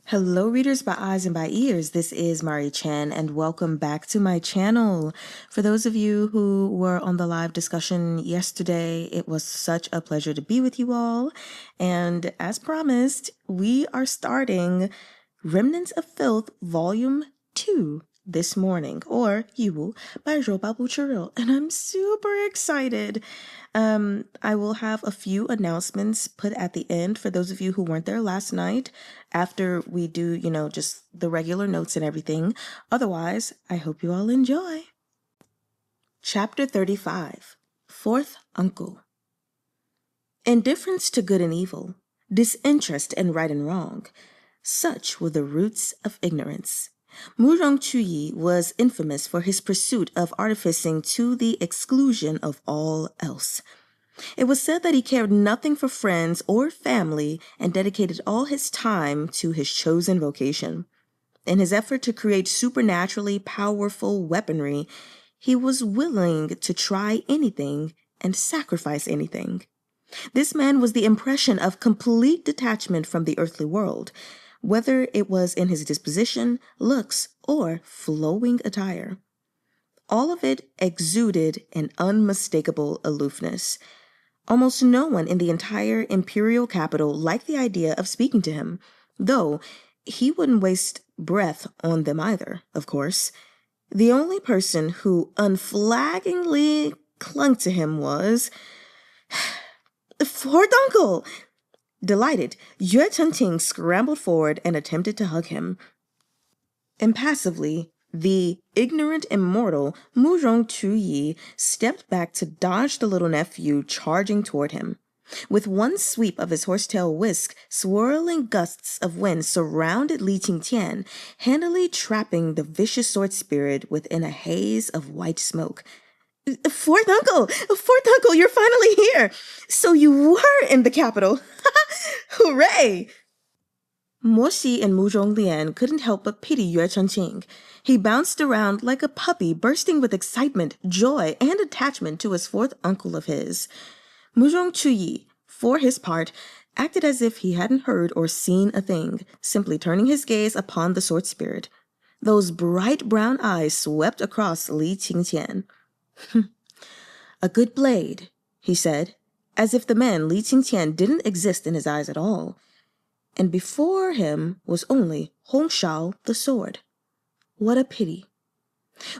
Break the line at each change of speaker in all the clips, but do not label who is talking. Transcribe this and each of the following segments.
Hello readers by eyes and by ears, this is Mari Chen and welcome back to my channel. For those of you who were on the live discussion yesterday, it was such a pleasure to be with you all. And as promised, we are starting Remnants of Filth Volume 2 this morning, or Yooeh by Rou Bao, and I'm super excited. I will have a few announcements put at the end for those of you who weren't there last night after we do, just the regular notes and everything. Otherwise, I hope you all enjoy. Chapter 35, Fourth Uncle. Indifference to good and evil, disinterest in right and wrong, such were the roots of ignorance. Murong Chuyi was infamous for his pursuit of artificing to the exclusion of all else. It was said that he cared nothing for friends or family and dedicated all his time to his chosen vocation. In his effort to create supernaturally powerful weaponry, he was willing to try anything and sacrifice anything. This man was the impression of complete detachment from the earthly world, whether it was in his disposition, looks, or flowing attire. All of it exuded an unmistakable aloofness. Almost no one in the entire imperial capital liked the idea of speaking to him, though he wouldn't waste breath on them either, of course. The only person who unflaggingly clung to him was Fourth Uncle! Delighted, Yooeh Cheng-ching scrambled forward and attempted to hug him. Impassively, the ignorant immortal Murong Chuyi stepped back to dodge the little nephew charging toward him. With one sweep of his horsetail whisk, swirling gusts of wind surrounded Li Qingqian, handily trapping the vicious sword spirit within a haze of white smoke. Fourth Uncle, you're finally here! So you were in the capital! Hooray! Guoshi and Murong Lian couldn't help but pity Yooeh Cheng-ching. He bounced around like a puppy, bursting with excitement, joy, and attachment to his fourth uncle of his. Murong Chuyi, for his part, acted as if he hadn't heard or seen a thing, simply turning his gaze upon the sword spirit. Those bright brown eyes swept across Li Qingqian. A good blade, he said, as if the man Li Qingqian didn't exist in his eyes at all. And before him was only Shao the sword. What a pity.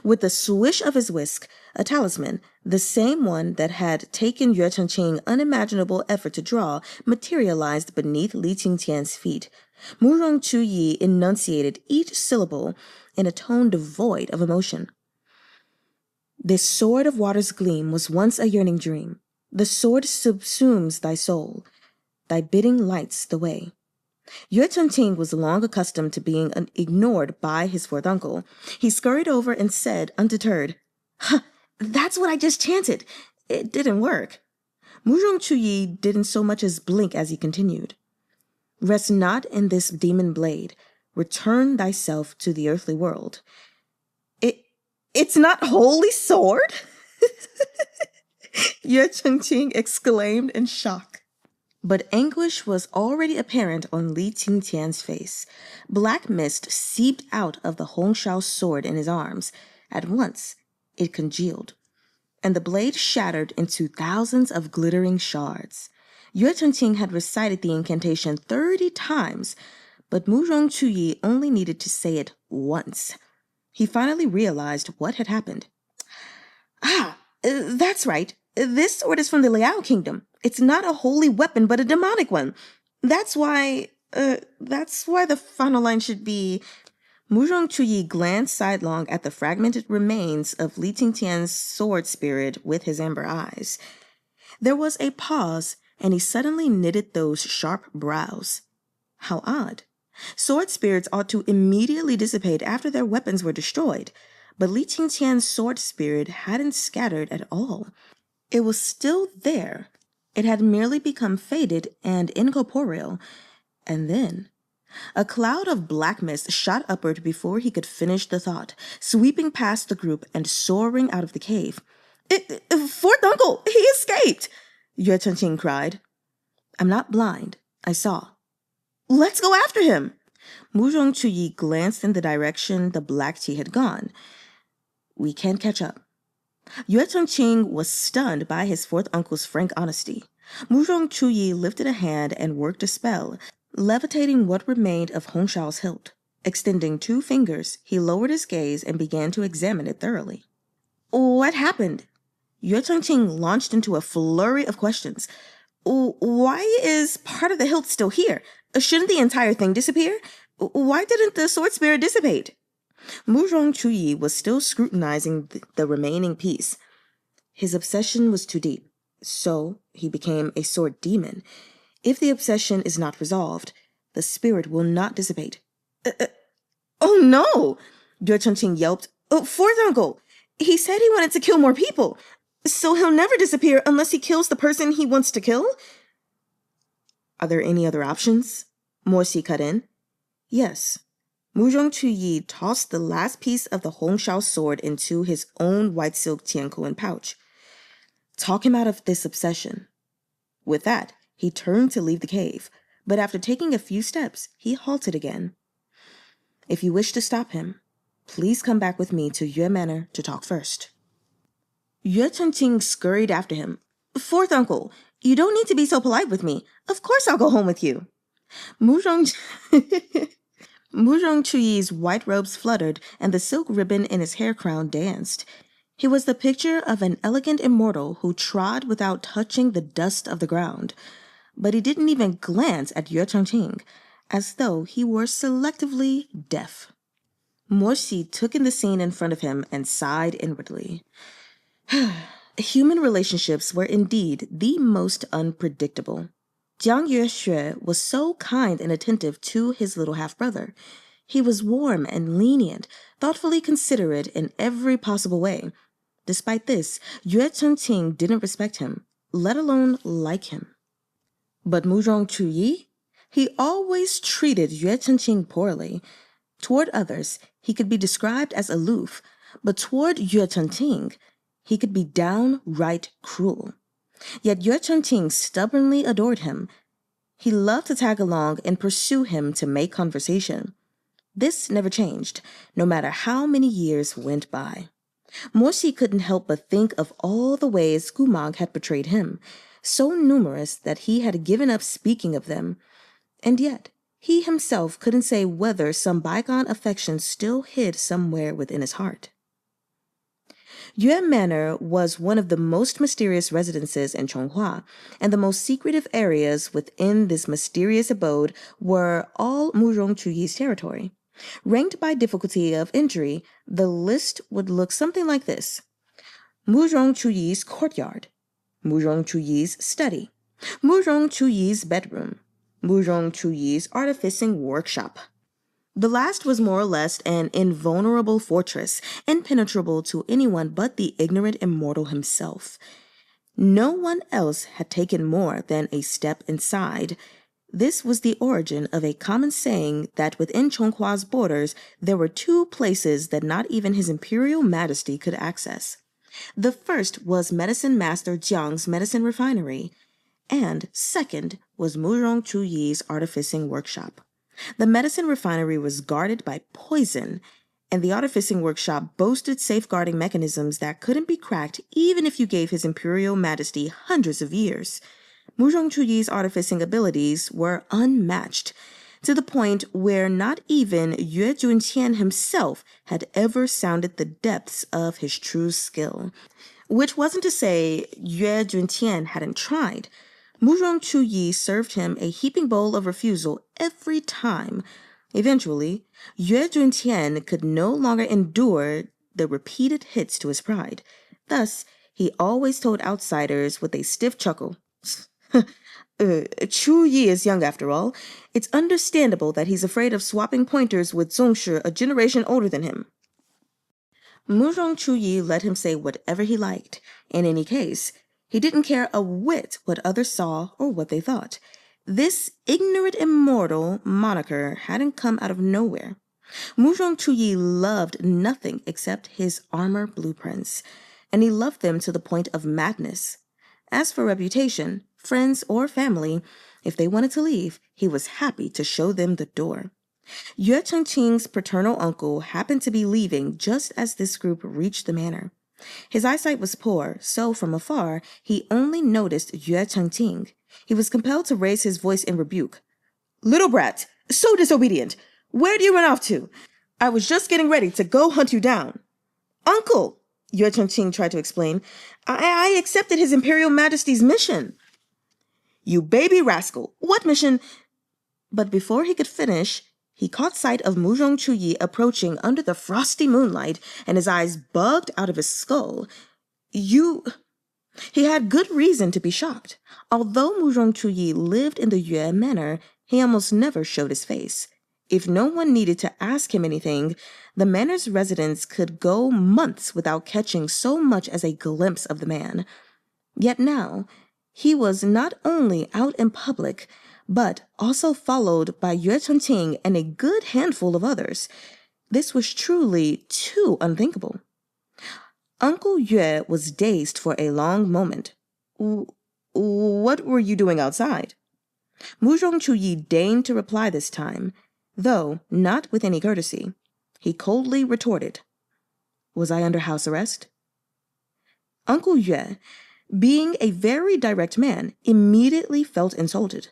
With the swish of his whisk, a talisman, the same one that had taken Yooeh Cheng-ching unimaginable effort to draw, materialized beneath Li Qingqian's feet. Murong Chuyi enunciated each syllable in a tone devoid of emotion. This sword of water's gleam was once a yearning dream. The sword subsumes thy soul. Thy bidding lights the way. Yooeh Cheng-ching was long accustomed to being ignored by his fourth uncle. He scurried over and said, undeterred, That's what I just chanted. It didn't work. Murong Chuyi didn't so much as blink as he continued. Rest not in this demon blade. Return thyself to the earthly world. It's not holy sword? Yooeh Cheng-ching exclaimed in shock. But anguish was already apparent on Li Qingqian's face. Black mist seeped out of the Shao sword in his arms. At once, it congealed, and the blade shattered into thousands of glittering shards. Yooeh Cheng-ching had recited the incantation 30 times, but Murong Chuyi only needed to say it once. He finally realized what had happened. That's right. This sword is from the Liao kingdom. It's not a holy weapon, but a demonic one. That's why the final line should be... Murong Chuyi glanced sidelong at the fragmented remains of Li Qingqian's sword spirit with his amber eyes. There was a pause, and he suddenly knitted those sharp brows. How odd. Sword spirits ought to immediately dissipate after their weapons were destroyed, but Li Qingqian's sword spirit hadn't scattered at all. It was still there. It had merely become faded and incorporeal. And then a cloud of black mist shot upward before he could finish the thought, sweeping past the group and soaring out of the cave. Fourth Uncle, he escaped! Yooeh Cheng-ching cried. I'm not blind. I saw. Let's go after him! Murong Chuyi glanced in the direction the black tea had gone. We can't catch up. Yooeh Ching-ching was stunned by his fourth uncle's frank honesty. Murong Chuyi lifted a hand and worked a spell, levitating what remained of Hong Shao's hilt. Extending 2 fingers, he lowered his gaze and began to examine it thoroughly. What happened? Yooeh Ching-ching launched into a flurry of questions. Why is part of the hilt still here? Shouldn't the entire thing disappear? Why didn't the sword spirit dissipate? Murong Chuyi was still scrutinizing the remaining piece. His obsession was too deep, so he became a sword demon. If the obsession is not resolved, the spirit will not dissipate. Oh no! Yooeh Ching-ching yelped. Fourth uncle! He said he wanted to kill more people, so he'll never disappear unless he kills the person he wants to kill? Are there any other options? Morsi cut in. Yes. Murong Chuyi tossed the last piece of the Hong Shao sword into his own white silk tiankoan pouch. Talk him out of this obsession. With that, he turned to leave the cave, but after taking a few steps, he halted again. If you wish to stop him, please come back with me to Yooeh Manor to talk first. Yooeh Ching-ching scurried after him. Fourth uncle, you don't need to be so polite with me. Of course I'll go home with you. Murong Chuyi's white robes fluttered and the silk ribbon in his hair crown danced. He was the picture of an elegant immortal who trod without touching the dust of the ground. But he didn't even glance at Yooeh Ching-ching, as though he were selectively deaf. Morsi took in the scene in front of him and sighed inwardly. Human relationships were indeed the most unpredictable. Jiang Yue was so kind and attentive to his little half-brother. He was warm and lenient, thoughtfully considerate in every possible way. Despite this, Yooeh Ching-ching didn't respect him, let alone like him. But Murong Chuyi? He always treated Yooeh Ching-ching poorly. Toward others, he could be described as aloof, but toward Yooeh Ching-ching, he could be downright cruel. Yet Yooeh Ching-ching stubbornly adored him. He loved to tag along and pursue him to make conversation. This never changed, no matter how many years went by. Morsi couldn't help but think of all the ways Goo Mahng had betrayed him, so numerous that he had given up speaking of them. And yet, he himself couldn't say whether some bygone affection still hid somewhere within his heart. Yooeh Manor was one of the most mysterious residences in Chonghua, and the most secretive areas within this mysterious abode were all Murong Chuyi's territory. Ranked by difficulty of entry, the list would look something like this. Murong Chuyi's courtyard, Murong Chuyi's study, Murong Chuyi's bedroom, Murong Chuyi's artificing workshop. The last was more or less an invulnerable fortress, impenetrable to anyone but the ignorant immortal himself. No one else had taken more than a step inside. This was the origin of a common saying that within Chonghua's borders there were 2 places that not even His Imperial Majesty could access. The first was Medicine Master Jiang's medicine refinery, and second was Murong Chuyi's artificing workshop. The medicine refinery was guarded by poison, and the artificing workshop boasted safeguarding mechanisms that couldn't be cracked even if you gave His Imperial Majesty hundreds of years. Murong Chuyi's artificing abilities were unmatched, to the point where not even Yue Junqian himself had ever sounded the depths of his true skill. Which wasn't to say Yue Junqian hadn't tried. Murong Chuyi served him a heaping bowl of refusal every time. Eventually, Yue Junqian could no longer endure the repeated hits to his pride. Thus, he always told outsiders with a stiff chuckle, Chew-yee is young after all. It's understandable that he's afraid of swapping pointers with Zongshi, a generation older than him. Murong Chuyi let him say whatever he liked. In any case, he didn't care a whit what others saw or what they thought. This ignorant immortal moniker hadn't come out of nowhere. Murong Chuyi loved nothing except his armor blueprints, and he loved them to the point of madness. As for reputation, friends or family, if they wanted to leave, he was happy to show them the door. Yooeh Cheng-ching's paternal uncle happened to be leaving just as this group reached the manor. His eyesight was poor, so from afar, he only noticed Yooeh Cheng-ching. He was compelled to raise his voice in rebuke. "Little brat, so disobedient! Where do you run off to? I was just getting ready to go hunt you down." "Uncle," Yooeh Cheng-ching tried to explain, I accepted His Imperial Majesty's mission." "You baby rascal! What mission?" But before he could finish, he caught sight of Murong Chuyi approaching under the frosty moonlight, and his eyes bugged out of his skull. "You—" He had good reason to be shocked. Although Murong Chuyi lived in the Yooeh manor, he almost never showed his face. If no one needed to ask him anything, the manor's residents could go months without catching so much as a glimpse of the man. Yet now, he was not only out in public, but also followed by Yooeh Cheng-ching and a good handful of others. This was truly too unthinkable. Uncle Yooeh was dazed for a long moment. "What were you doing outside?" Murong Chuyi deigned to reply this time, though not with any courtesy. He coldly retorted, "Was I under house arrest?" Uncle Yooeh, being a very direct man, immediately felt insulted.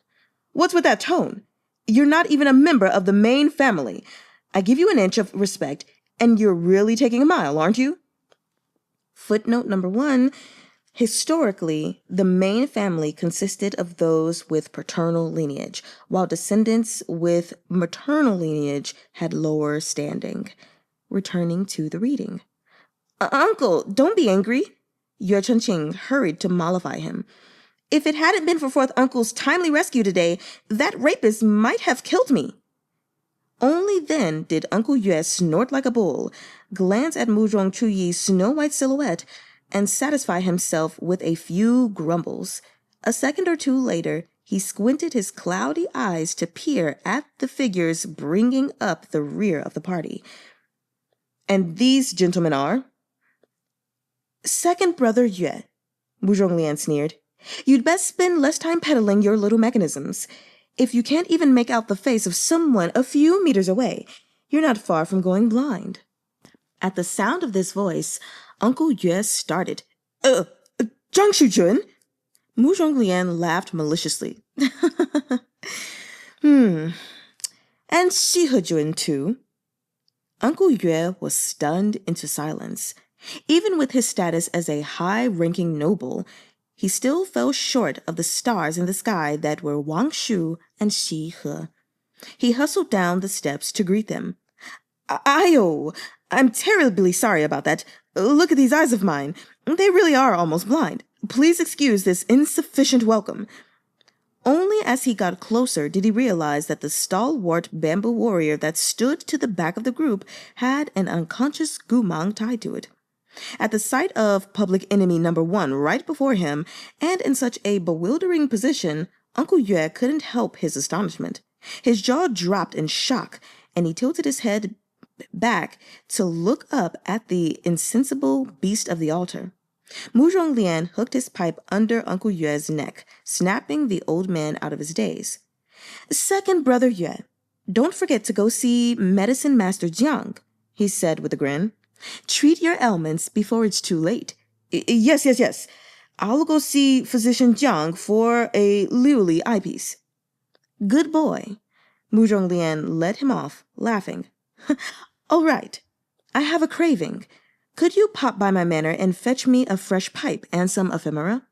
"What's with that tone? You're not even a member of the main family. I give you an inch of respect, and you're really taking a mile, aren't you?" Footnote number 1. Historically, the main family consisted of those with paternal lineage, while descendants with maternal lineage had lower standing. Returning to the reading. "Uncle, don't be angry." Yooeh Cheng-ching hurried to mollify him. "If it hadn't been for fourth uncle's timely rescue today, that rapist might have killed me." Only then did Uncle Yooeh snort like a bull, glance at Murong Chuyi's snow-white silhouette, and satisfy himself with a few grumbles. A second or two later, he squinted his cloudy eyes to peer at the figures bringing up the rear of the party. "And these gentlemen are?" "Second brother Yooeh," Murong Lian sneered. "You'd best spend less time peddling your little mechanisms. If you can't even make out the face of someone a few meters away, you're not far from going blind." At the sound of this voice, Uncle Yooeh started. Zhang Shujun?" Murong Lian laughed maliciously. And Shee Hejun too." Uncle Yooeh was stunned into silence. Even with his status as a high-ranking noble, he still fell short of the stars in the sky that were Wang Shu and Shee He. He hustled down the steps to greet them. "Ayo, I'm terribly sorry about that. Look at these eyes of mine. They really are almost blind. Please excuse this insufficient welcome." Only as he got closer did he realize that the stalwart bamboo warrior that stood to the back of the group had an unconscious Goo Mahng tied to it. At the sight of public enemy number 1 right before him, and in such a bewildering position, Uncle Yooeh couldn't help his astonishment. His jaw dropped in shock, and he tilted his head back to look up at the insensible beast of the altar. Murong Lian hooked his pipe under Uncle Yooeh's neck, snapping the old man out of his daze. "Second brother Yooeh, don't forget to go see Medicine Master Jiang," he said with a grin. "Treat your ailments before it's too late." Yes. I'll go see Physician Jiang for a Liuli eyepiece." "Good boy." Murong Lian led him off, laughing. "All right. I have a craving. Could you pop by my manor and fetch me a fresh pipe and some ephemera?"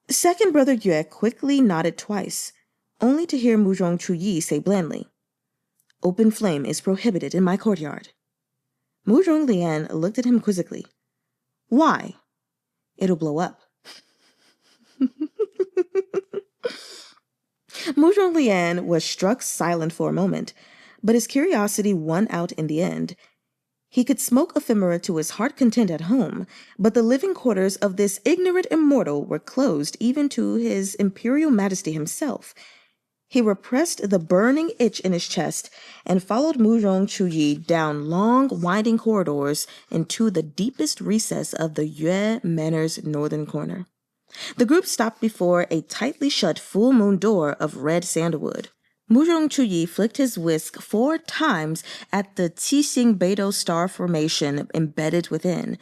Second brother Yooeh quickly nodded twice, only to hear Murong Chuyi say blandly, "Open flame is prohibited in my courtyard." Murong Lian looked at him quizzically. "Why?" "It'll blow up." Murong Lian was struck silent for a moment, but his curiosity won out in the end. He could smoke ephemera to his heart content at home, but the living quarters of this ignorant immortal were closed even to His Imperial Majesty himself. He repressed the burning itch in his chest and followed Murong Chuyi down long, winding corridors into the deepest recess of the Yooeh Manor's northern corner. The group stopped before a tightly shut full moon door of red sandalwood. Murong Chuyi flicked his whisk 4 times at the Qixing Beidou star formation embedded within.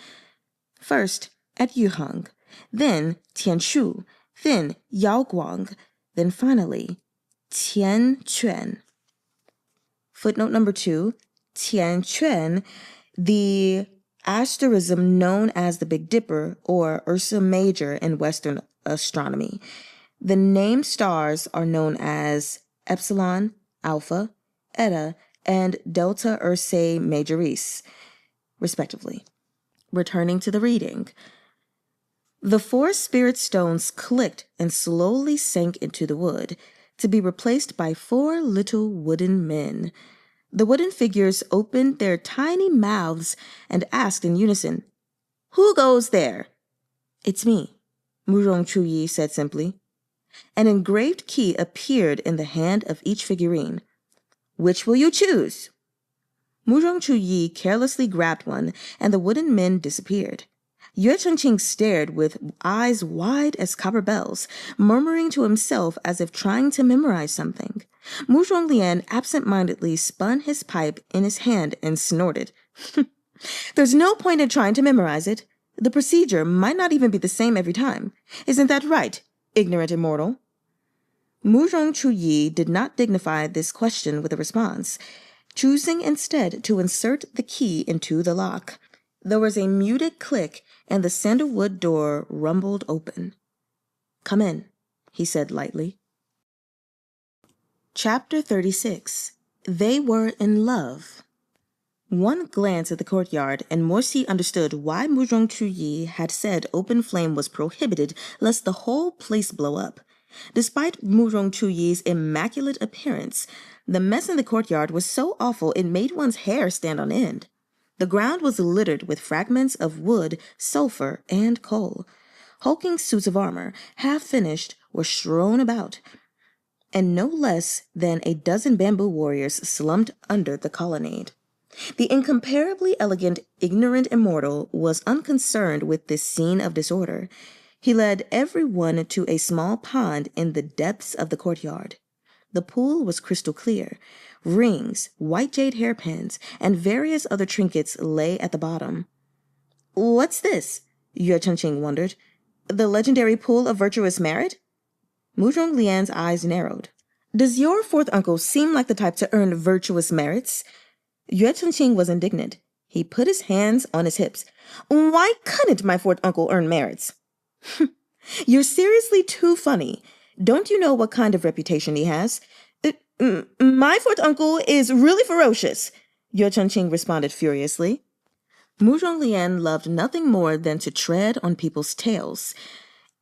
First at Yuheng, then Tianshu, then Yaoguang, then finally Tianquan. Footnote number 2, Tianquan, the asterism known as the Big Dipper or Ursa Major in Western astronomy. The named stars are known as Epsilon, Alpha, Eta, and Delta Ursae Majoris, respectively. Returning to the reading. The 4 spirit stones clicked and slowly sank into the wood, to be replaced by 4 little wooden men. The wooden figures opened their tiny mouths and asked in unison, "Who goes there?" "It's me," Murong Chuyi said simply. An engraved key appeared in the hand of each figurine. "Which will you choose?" Murong Chuyi carelessly grabbed one, and the wooden men disappeared. Ching-ching stared with eyes wide as copper bells, murmuring to himself as if trying to memorize something. Lian absent-mindedly spun his pipe in his hand and snorted. "There's no point in trying to memorize it. The procedure might not even be the same every time. Isn't that right, ignorant immortal?" Murong Chuyi did not dignify this question with a response, choosing instead to insert the key into the lock. There was a muted click, and the sandalwood door rumbled open. "Come in," he said lightly. Chapter 36. They were in love. One glance at the courtyard, and Morsi understood why Murong Chuyi had said open flame was prohibited lest the whole place blow up. Despite Murong Chuyi's immaculate appearance, the mess in the courtyard was so awful it made one's hair stand on end. The ground was littered with fragments of wood, sulfur, and coal. Hulking suits of armor, half finished, were strewn about, and no less than a dozen bamboo warriors slumped under the colonnade. The incomparably elegant, ignorant immortal was unconcerned with this scene of disorder. He led everyone to a small pond in the depths of the courtyard. The pool was crystal clear. Rings, white jade hairpins, and various other trinkets lay at the bottom. "What's this?" Ching-ching wondered. "The legendary pool of virtuous merit?" Murong Lian's eyes narrowed. "Does your 4th uncle seem like the type to earn virtuous merits?" Ching-ching was indignant. He put his hands on his hips. "Why couldn't my 4th uncle earn merits?" "You're seriously too funny. Don't you know what kind of reputation he has?" My 4th uncle is really ferocious," Ching-ching responded furiously. Murong Lian loved nothing more than to tread on people's tails.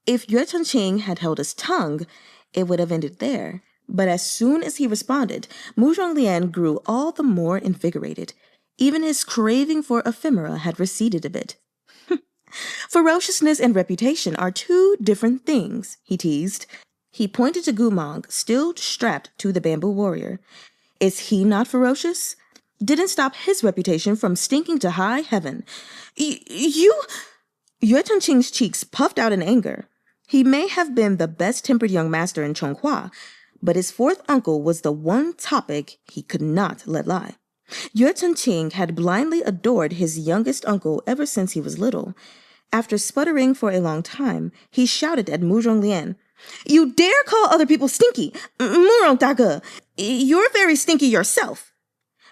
If Ching-ching had held his tongue, it would have ended there. But as soon as he responded, Murong Lian grew all the more invigorated. Even his craving for ephemera had receded a bit. "Ferociousness and reputation are 2 different things," he teased. He pointed to Goo Mahng, still strapped to the bamboo warrior. "Is he not ferocious? Didn't stop his reputation from stinking to high heaven." You... Ching-ching's cheeks puffed out in anger. He may have been the best-tempered young master in Chonghua, but his 4th uncle was the one topic he could not let lie. Ching-ching had blindly adored his youngest uncle ever since he was little. After sputtering for a long time, he shouted at Murong Lian, "You dare call other people stinky? Murong dage, you're very stinky yourself."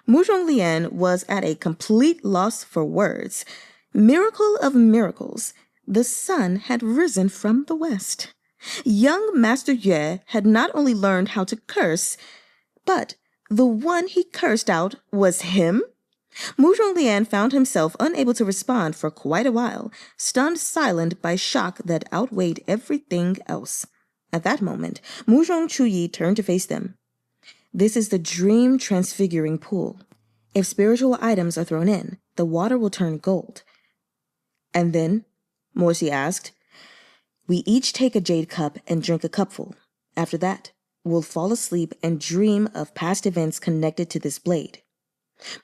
Murong Lian was at a complete loss for words. Miracle of miracles, the sun had risen from the west. Young Master Yooeh had not only learned how to curse, but the one he cursed out was him. Murong Lian found himself unable to respond for quite a while, stunned silent by shock that outweighed everything else. At that moment, Murong Chuyi turned to face them. "This is the dream transfiguring pool. If spiritual items are thrown in, the water will turn gold." "And then?" Morsi asked. "We each take a jade cup and drink a cupful. After that, we'll fall asleep and dream of past events connected to this blade."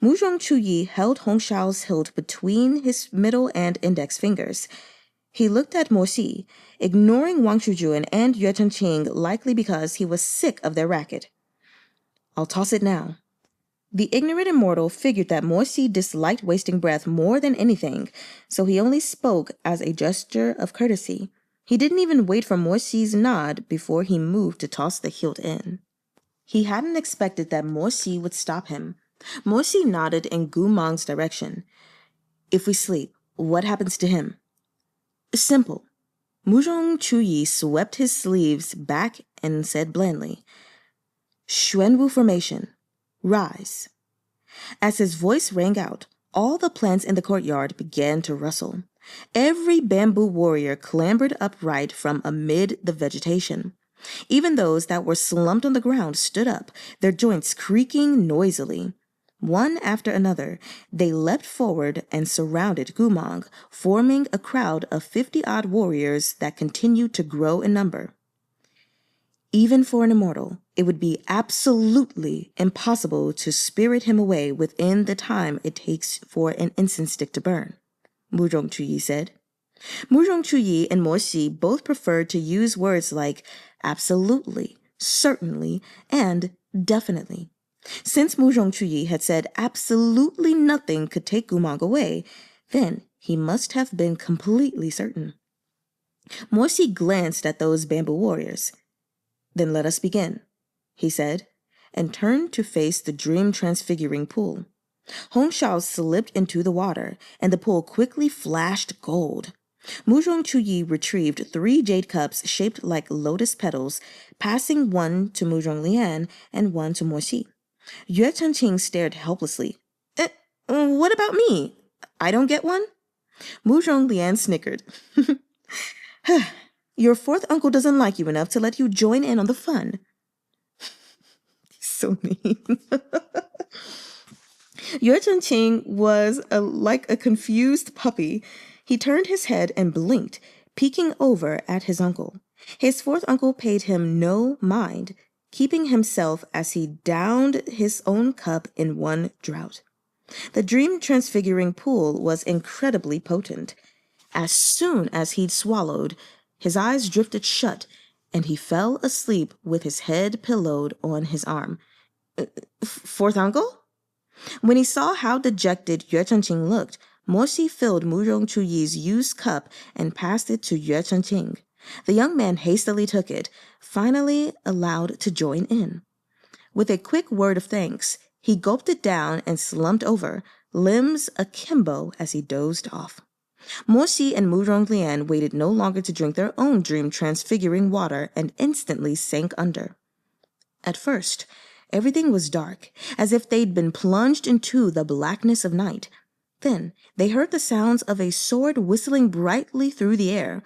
Murong Chuyi held Hong Shao's hilt between his middle and index fingers. He looked at Morsi, ignoring Wang Shujun and Ching-ching likely because he was sick of their racket. I'll toss it now. The ignorant immortal figured that Morsi disliked wasting breath more than anything, so he only spoke as a gesture of courtesy. He didn't even wait for Morsi's nod before he moved to toss the hilt in. He hadn't expected that Morsi would stop him. Morsi nodded in Goo Mahn's direction. If we sleep, what happens to him? Simple. Murong Chuyi swept his sleeves back and said blandly, Xuanwu formation. Rise. As his voice rang out, all the plants in the courtyard began to rustle. Every bamboo warrior clambered upright from amid the vegetation. Even those that were slumped on the ground stood up, their joints creaking noisily. One after another, they leapt forward and surrounded Goo Mahng, forming a crowd of 50-odd warriors that continued to grow in number. Even for an immortal, it would be absolutely impossible to spirit him away within the time it takes for an incense stick to burn, Murong Chuyi said. Murong Chuyi and Morsi both preferred to use words like absolutely, certainly, and definitely. Since Murong Chuyi had said absolutely nothing could take Goo Mahng away, then he must have been completely certain. Morsi glanced at those bamboo warriors. Then let us begin, he said, and turned to face the dream-transfiguring pool. Shao slipped into the water, and the pool quickly flashed gold. Murong Chuyi retrieved 3 jade cups shaped like lotus petals, passing one to Murong Lian and one to Morsi. Yooeh Cheng-ching stared helplessly. What about me? I don't get one? Murong Lian snickered. Your 4th uncle doesn't like you enough to let you join in on the fun. So mean. Yooeh Cheng-ching was like a confused puppy. He turned his head and blinked, peeking over at his uncle. His 4th uncle paid him no mind, keeping himself as he downed his own cup in one draught. The dream-transfiguring pool was incredibly potent. As soon as he'd swallowed, his eyes drifted shut, and he fell asleep with his head pillowed on his arm. 4th uncle? When he saw how dejected Yooeh Cheng-ching looked, Morsi filled Murong Chuyi's used cup and passed it to Yooeh Cheng-ching. The young man hastily took it, finally allowed to join in. With a quick word of thanks, he gulped it down and slumped over, limbs akimbo as he dozed off. Morsi and Murong Lian waited no longer to drink their own dream-transfiguring water and instantly sank under. At first, everything was dark, as if they'd been plunged into the blackness of night. Then they heard the sounds of a sword whistling brightly through the air.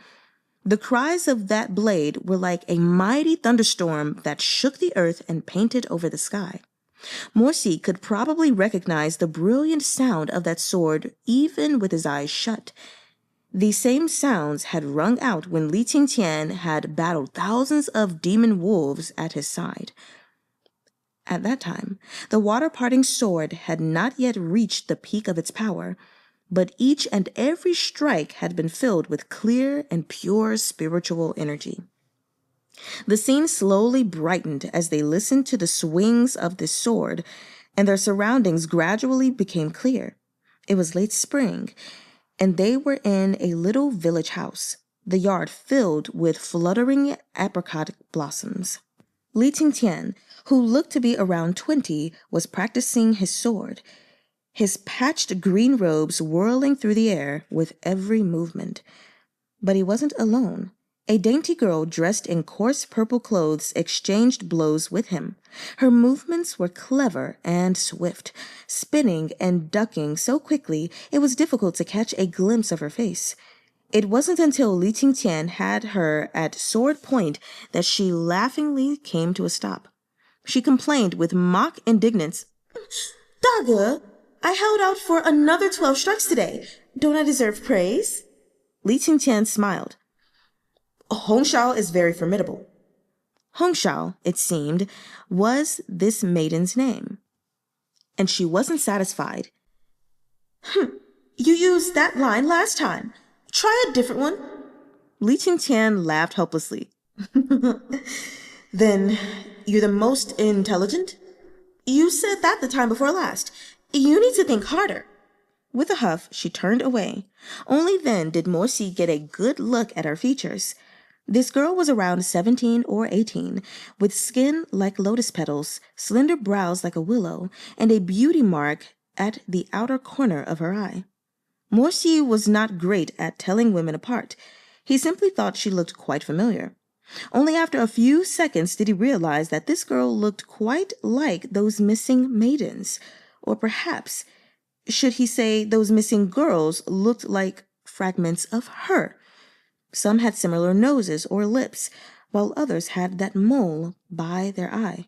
The cries of that blade were like a mighty thunderstorm that shook the earth and painted over the sky. Morsi could probably recognize the brilliant sound of that sword even with his eyes shut. These same sounds had rung out when Qingqian had battled thousands of demon wolves at his side. At that time, the water-parting sword had not yet reached the peak of its power, but each and every strike had been filled with clear and pure spiritual energy. The scene slowly brightened as they listened to the swings of the sword, and their surroundings gradually became clear. It was late spring, and they were in a little village house, the yard filled with fluttering apricot blossoms. Qingqian, who looked to be around 20, was practicing his sword, his patched green robes whirling through the air with every movement. But he wasn't alone. A dainty girl dressed in coarse purple clothes exchanged blows with him. Her movements were clever and swift, spinning and ducking so quickly it was difficult to catch a glimpse of her face. It wasn't until Qingqian had her at sword point that she laughingly came to a stop. She complained with mock indignance, "Daga, I held out for another 12 strikes today. Don't I deserve praise?" Qingqian smiled. Shao is very formidable. Shao, it seemed, was this maiden's name. And she wasn't satisfied. You used that line last time. Try a different one. Qingqian laughed helplessly. Then you're the most intelligent? You said that the time before last. You need to think harder. With a huff, she turned away. Only then did Morsi get a good look at her features. This girl was around 17 or 18, with skin like lotus petals, slender brows like a willow, and a beauty mark at the outer corner of her eye. Morsi was not great at telling women apart. He simply thought she looked quite familiar. Only after a few seconds did he realize that this girl looked quite like those missing maidens. Or perhaps, should he say those missing girls looked like fragments of her. Some had similar noses or lips, while others had that mole by their eye.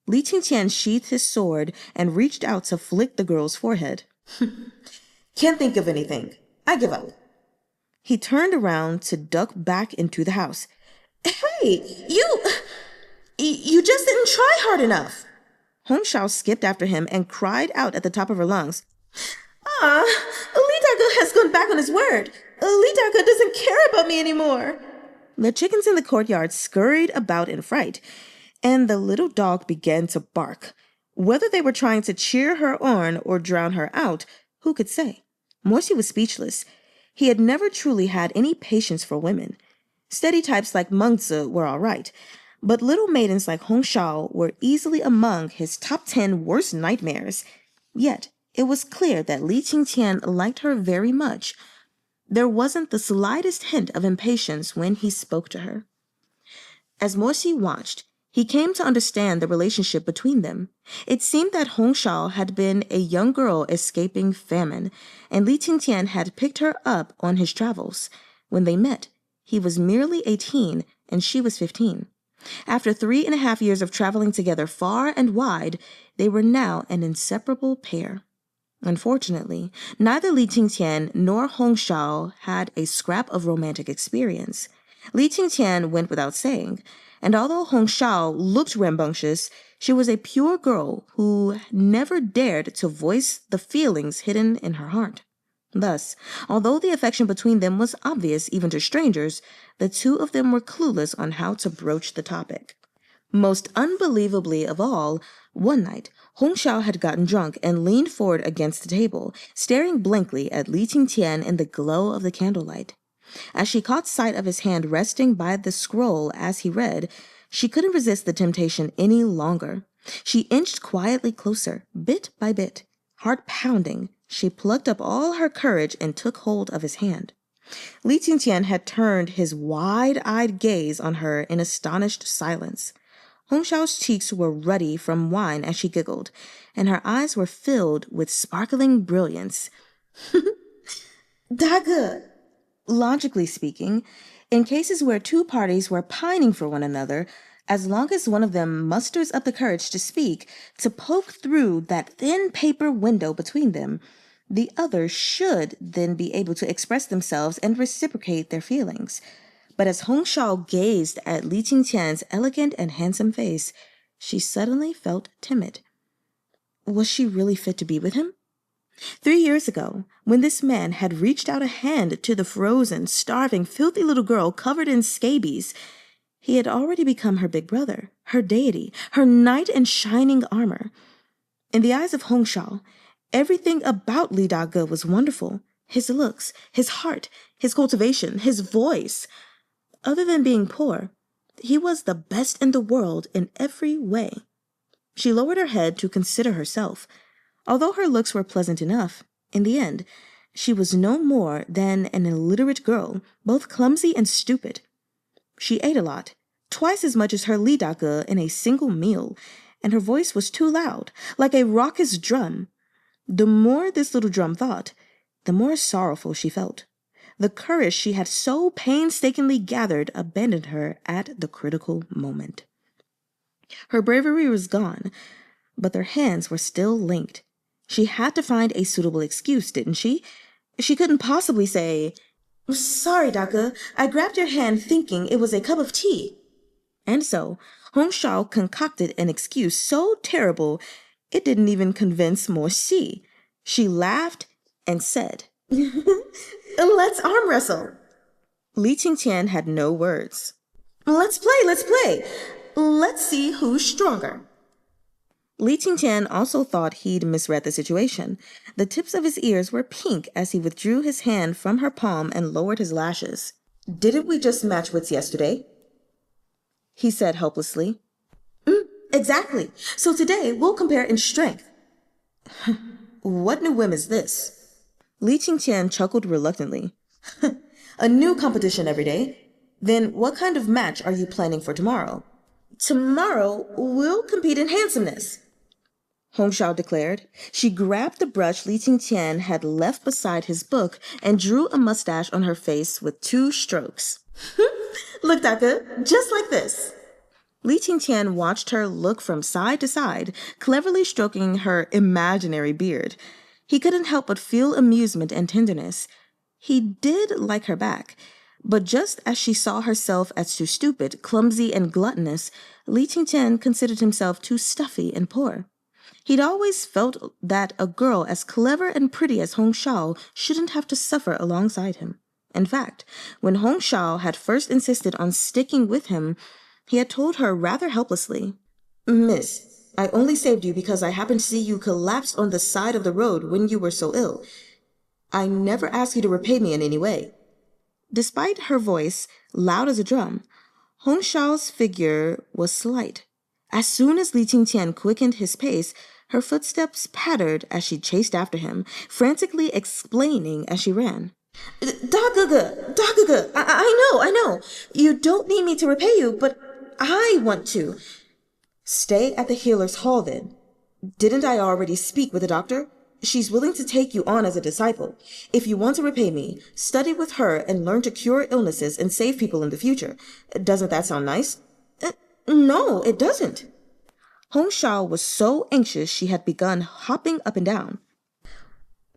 Li Qingqian sheathed his sword and reached out to flick the girl's forehead. Can't think of anything. I give up. He turned around to duck back into the house. Hey, you just didn't try hard enough. Shao skipped after him and cried out at the top of her lungs. Lidaga has gone back on his word. Lidaga doesn't care about me anymore. The chickens in the courtyard scurried about in fright, and the little dog began to bark. Whether they were trying to cheer her on or drown her out, who could say? Morsi was speechless. He had never truly had any patience for women. Steady types like Mengzi were all right, but little maidens like Shao were easily among his top 10 worst nightmares. Yet, it was clear that Li Qingqian liked her very much. There wasn't the slightest hint of impatience when he spoke to her. As Morsi watched, he came to understand the relationship between them. It seemed that Shao had been a young girl escaping famine, and Li Qingqian had picked her up on his travels. When they met, he was merely 18 and she was 15. After 3.5 years of traveling together far and wide, they were now an inseparable pair. Unfortunately, neither Li Qingqian nor Shao had a scrap of romantic experience. Li Qingqian went without saying, and although Shao looked rambunctious, she was a pure girl who never dared to voice the feelings hidden in her heart. Thus, although the affection between them was obvious even to strangers, the two of them were clueless on how to broach the topic. Most unbelievably of all, one night, Shao had gotten drunk and leaned forward against the table, staring blankly at Li Qingqian in the glow of the candlelight. As she caught sight of his hand resting by the scroll as he read, she couldn't resist the temptation any longer. She inched quietly closer, bit by bit. Heart pounding, she plucked up all her courage and took hold of his hand. Li Qingqian had turned his wide-eyed gaze on her in astonished silence. Shao's cheeks were ruddy from wine as she giggled, and her eyes were filled with sparkling brilliance. Daga! Logically speaking, in cases where two parties were pining for one another, as long as one of them musters up the courage to speak, to poke through that thin paper window between them, the other should then be able to express themselves and reciprocate their feelings. But as Shao gazed at Li Qingqian's elegant and handsome face, she suddenly felt timid. Was she really fit to be with him? 3 years ago, when this man had reached out a hand to the frozen, starving, filthy little girl covered in scabies, he had already become her big brother, her deity, her knight in shining armor. In the eyes of Shao, everything about Li Dage was wonderful. His looks, his heart, his cultivation, his voice. Other than being poor, he was the best in the world in every way. She lowered her head to consider herself. Although her looks were pleasant enough, in the end, she was no more than an illiterate girl, both clumsy and stupid. She ate a lot, twice as much as her Li Dage in a single meal, and her voice was too loud, like a raucous drum. The more this little drum thought, the more sorrowful she felt. The courage she had so painstakingly gathered abandoned her at the critical moment. Her bravery was gone, but their hands were still linked. She had to find a suitable excuse, didn't she? She couldn't possibly say, "Sorry, Daga, I grabbed your hand thinking it was a cup of tea." And so, Shao concocted an excuse so terrible it didn't even convince Shee. She laughed and said, "Let's arm wrestle." Li Qingqian had no words. Let's play. Let's see who's stronger." Qingqian also thought he'd misread the situation. The tips of his ears were pink as he withdrew his hand from her palm and lowered his lashes. "Didn't we just match wits yesterday?" he said helplessly. Exactly. So today we'll compare in strength." "What new whim is this?" Qingqian chuckled reluctantly. "A new competition every day. Then what kind of match are you planning for tomorrow?" "Tomorrow we'll compete in handsomeness," Shao declared. She grabbed the brush Qingqian had left beside his book and drew a mustache on her face with 2 strokes. "Look, Daka, just like this." Qingqian watched her look from side to side, cleverly stroking her imaginary beard. He couldn't help but feel amusement and tenderness. He did like her back, but just as she saw herself as too stupid, clumsy, and gluttonous, Qingqian considered himself too stuffy and poor. He'd always felt that a girl as clever and pretty as Shao shouldn't have to suffer alongside him. In fact, when Shao had first insisted on sticking with him, he had told her rather helplessly, "Miss, I only saved you because I happened to see you collapse on the side of the road when you were so ill. I never asked you to repay me in any way." Despite her voice, loud as a drum, Shao's figure was slight. As soon as Qingqian quickened his pace, her footsteps pattered as she chased after him, frantically explaining as she ran. Da-ga-ga, I know. You don't need me to repay you, but I want to." "Stay at the healer's hall, then. Didn't I already speak with the doctor? She's willing to take you on as a disciple. If you want to repay me, study with her and learn to cure illnesses and save people in the future. Doesn't that sound nice?" No, it doesn't." Shao was so anxious she had begun hopping up and down.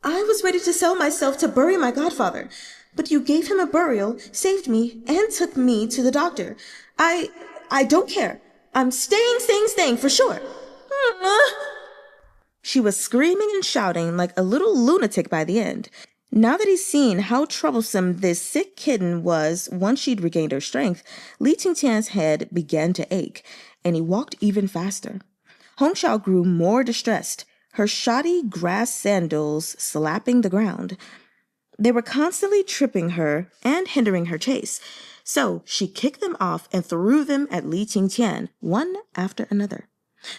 "I was ready to sell myself to bury my godfather, but you gave him a burial, saved me, and took me to the doctor. I don't care. I'm staying for sure." She was screaming and shouting like a little lunatic by the end. Now that he'd seen how troublesome this sick kitten was once she'd regained her strength, Qingqian's head began to ache, and he walked even faster. Shao grew more distressed, her shoddy grass sandals slapping the ground. They were constantly tripping her and hindering her chase, so she kicked them off and threw them at Qingqian, one after another.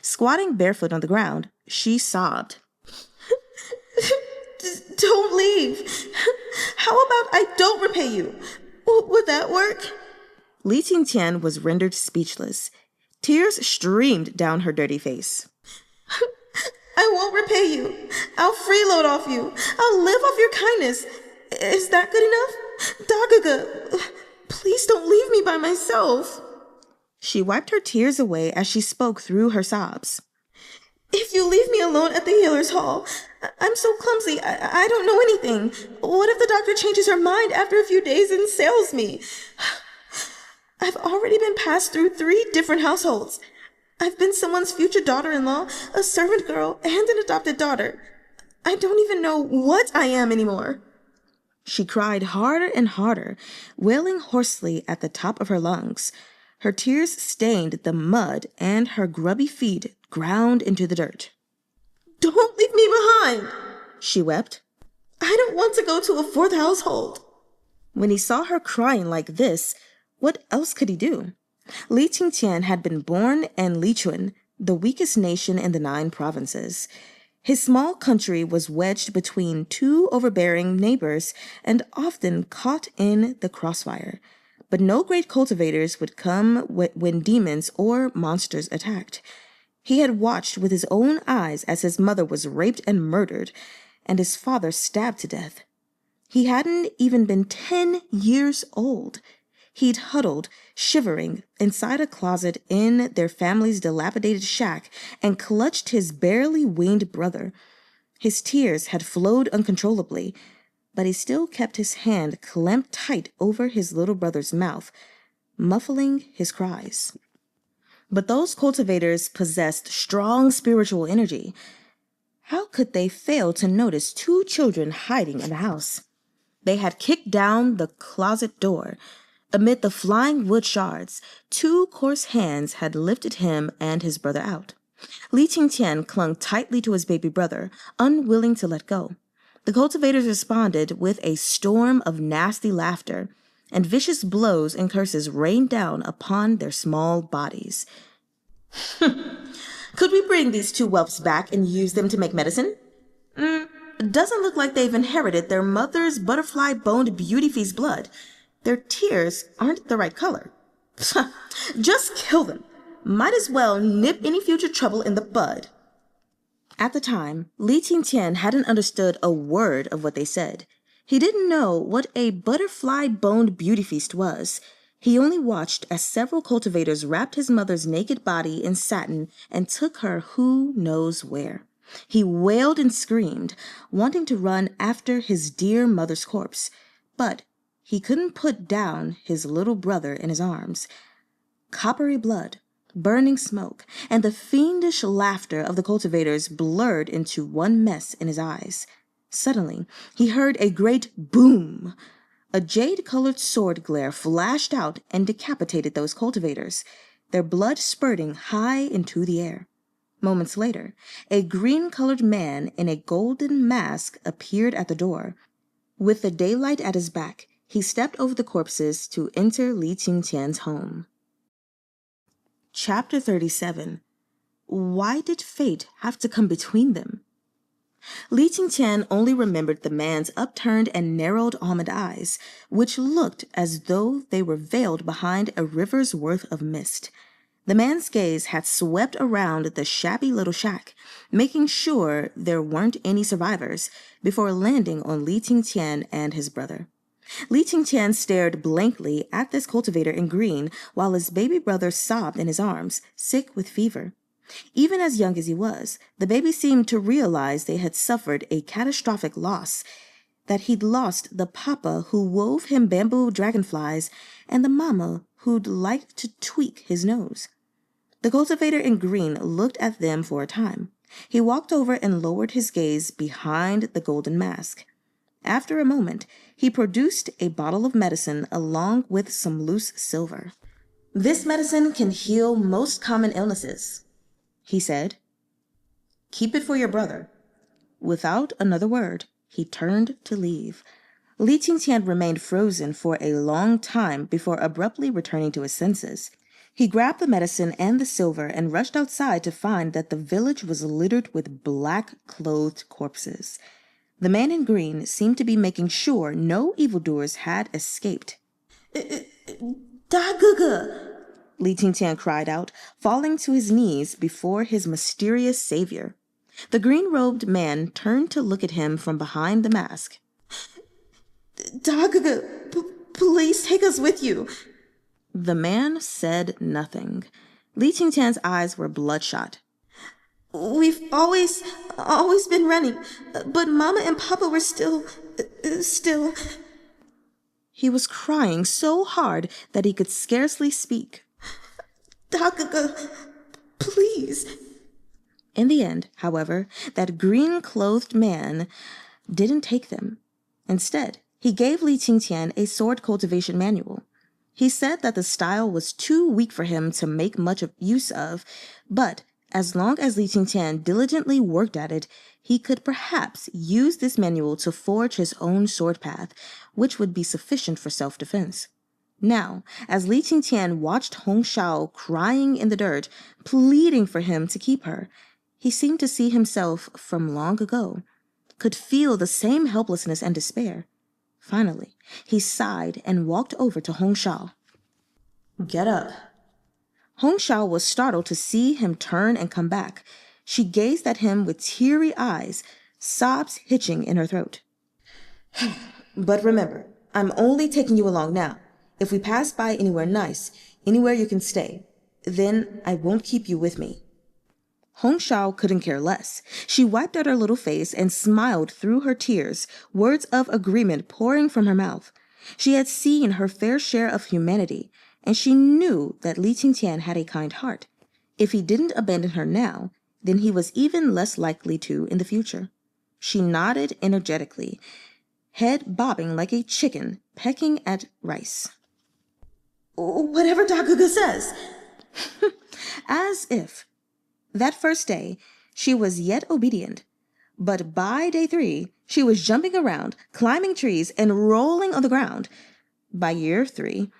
Squatting barefoot on the ground, she sobbed. "Don't leave. How about I don't repay you? Would that work?" Qingqian was rendered speechless. Tears streamed down her dirty face. "I won't repay you. I'll freeload off you. I'll live off your kindness. Is that good enough? Dagaga, please don't leave me by myself." She wiped her tears away as she spoke through her sobs. "If you leave me alone at the healer's hall, I'm so clumsy, I don't know anything. What if the doctor changes her mind after a few days and sells me? I've already been passed through 3 different households. I've been someone's future daughter-in-law, a servant girl, and an adopted daughter. I don't even know what I am anymore." She cried harder and harder, wailing hoarsely at the top of her lungs. Her tears stained the mud and her grubby feet ground into the dirt. "Don't leave me behind," she wept. "I don't want to go to a 4th household." When he saw her crying like this, what else could he do? Qingqian had been born in Lichuan, the weakest nation in the 9 provinces. His small country was wedged between 2 overbearing neighbors and often caught in the crossfire. But no great cultivators would come when demons or monsters attacked. He had watched with his own eyes as his mother was raped and murdered, and his father stabbed to death. He hadn't even been 10 years old. He'd huddled, shivering, inside a closet in their family's dilapidated shack and clutched his barely weaned brother. His tears had flowed uncontrollably, but he still kept his hand clamped tight over his little brother's mouth, muffling his cries. But those cultivators possessed strong spiritual energy. How could they fail to notice 2 children hiding in the house? They had kicked down the closet door. Amid the flying wood shards, 2 coarse hands had lifted him and his brother out. Li Qingqian clung tightly to his baby brother, unwilling to let go. The cultivators responded with a storm of nasty laughter, and vicious blows and curses rained down upon their small bodies. Could we bring these two whelps back and use them to make medicine? Doesn't look like they've inherited their mother's butterfly-boned beauty feast blood. Their tears aren't the right color. Just kill them. Might as well nip any future trouble in the bud. At the time, Li Qingqian hadn't understood a word of what they said. He didn't know what a butterfly-boned beauty feast was. He only watched as several cultivators wrapped his mother's naked body in satin and took her who knows where. He wailed and screamed, wanting to run after his dear mother's corpse, but he couldn't put down his little brother in his arms. Coppery blood, burning smoke, and the fiendish laughter of the cultivators blurred into one mess in his eyes. Suddenly, he heard a great boom. A jade-colored sword glare flashed out and decapitated those cultivators, their blood spurting high into the air. Moments later, a green-colored man in a golden mask appeared at the door. With the daylight at his back, he stepped over the corpses to enter Li Qingqian's home. Chapter 37. Why did fate have to come between them? Li Qingqian only remembered the man's upturned and narrowed almond eyes, which looked as though they were veiled behind a river's worth of mist. The man's gaze had swept around the shabby little shack, making sure there weren't any survivors, before landing on Li Qingqian and his brother. Li Qingqian stared blankly at this cultivator in green while his baby brother sobbed in his arms, sick with fever. Even as young as he was, the baby seemed to realize they had suffered a catastrophic loss, that he'd lost the papa who wove him bamboo dragonflies and the mama who'd liked to tweak his nose. The cultivator in green looked at them for a time. He walked over and lowered his gaze behind the golden mask. After a moment, he produced a bottle of medicine along with some loose silver. "This medicine can heal most common illnesses," he said. "Keep it for your brother." Without another word, he turned to leave. Li Qingqian remained frozen for a long time before abruptly returning to his senses. He grabbed the medicine and the silver and rushed outside to find that the village was littered with black-clothed corpses. The man in green seemed to be making sure no evildoers had escaped. "Da-gugu!" Li Qingqian cried out, falling to his knees before his mysterious savior. The green-robed man turned to look at him from behind the mask. "Da-gugu, please take us with you." The man said nothing. Li Qingqian's eyes were bloodshot. "We've always been running, but Mama and Papa were still... He was crying so hard that he could scarcely speak. "Da-gugu, please." In the end, however, that green-clothed man didn't take them. Instead, he gave Li Qingqian a sword cultivation manual. He said that the style was too weak for him to make much use of, but as long as Li Qingqian diligently worked at it, he could perhaps use this manual to forge his own sword path, which would be sufficient for self-defense. Now, as Li Qingqian watched Shao crying in the dirt, pleading for him to keep her, he seemed to see himself from long ago, could feel the same helplessness and despair. Finally, he sighed and walked over to Shao. "Get up." Shao was startled to see him turn and come back. She gazed at him with teary eyes, sobs hitching in her throat. "But remember, I'm only taking you along now. If we pass by anywhere nice, anywhere you can stay, then I won't keep you with me." Shao couldn't care less. She wiped out her little face and smiled through her tears, words of agreement pouring from her mouth. She had seen her fair share of humanity, and she knew that Li Qingqian had a kind heart. If he didn't abandon her now, then he was even less likely to in the future. She nodded energetically, head bobbing like a chicken pecking at rice. "Whatever Da-gugu says." As if. That first day, she was yet obedient, but by day 3, she was jumping around, climbing trees, and rolling on the ground. By year 3,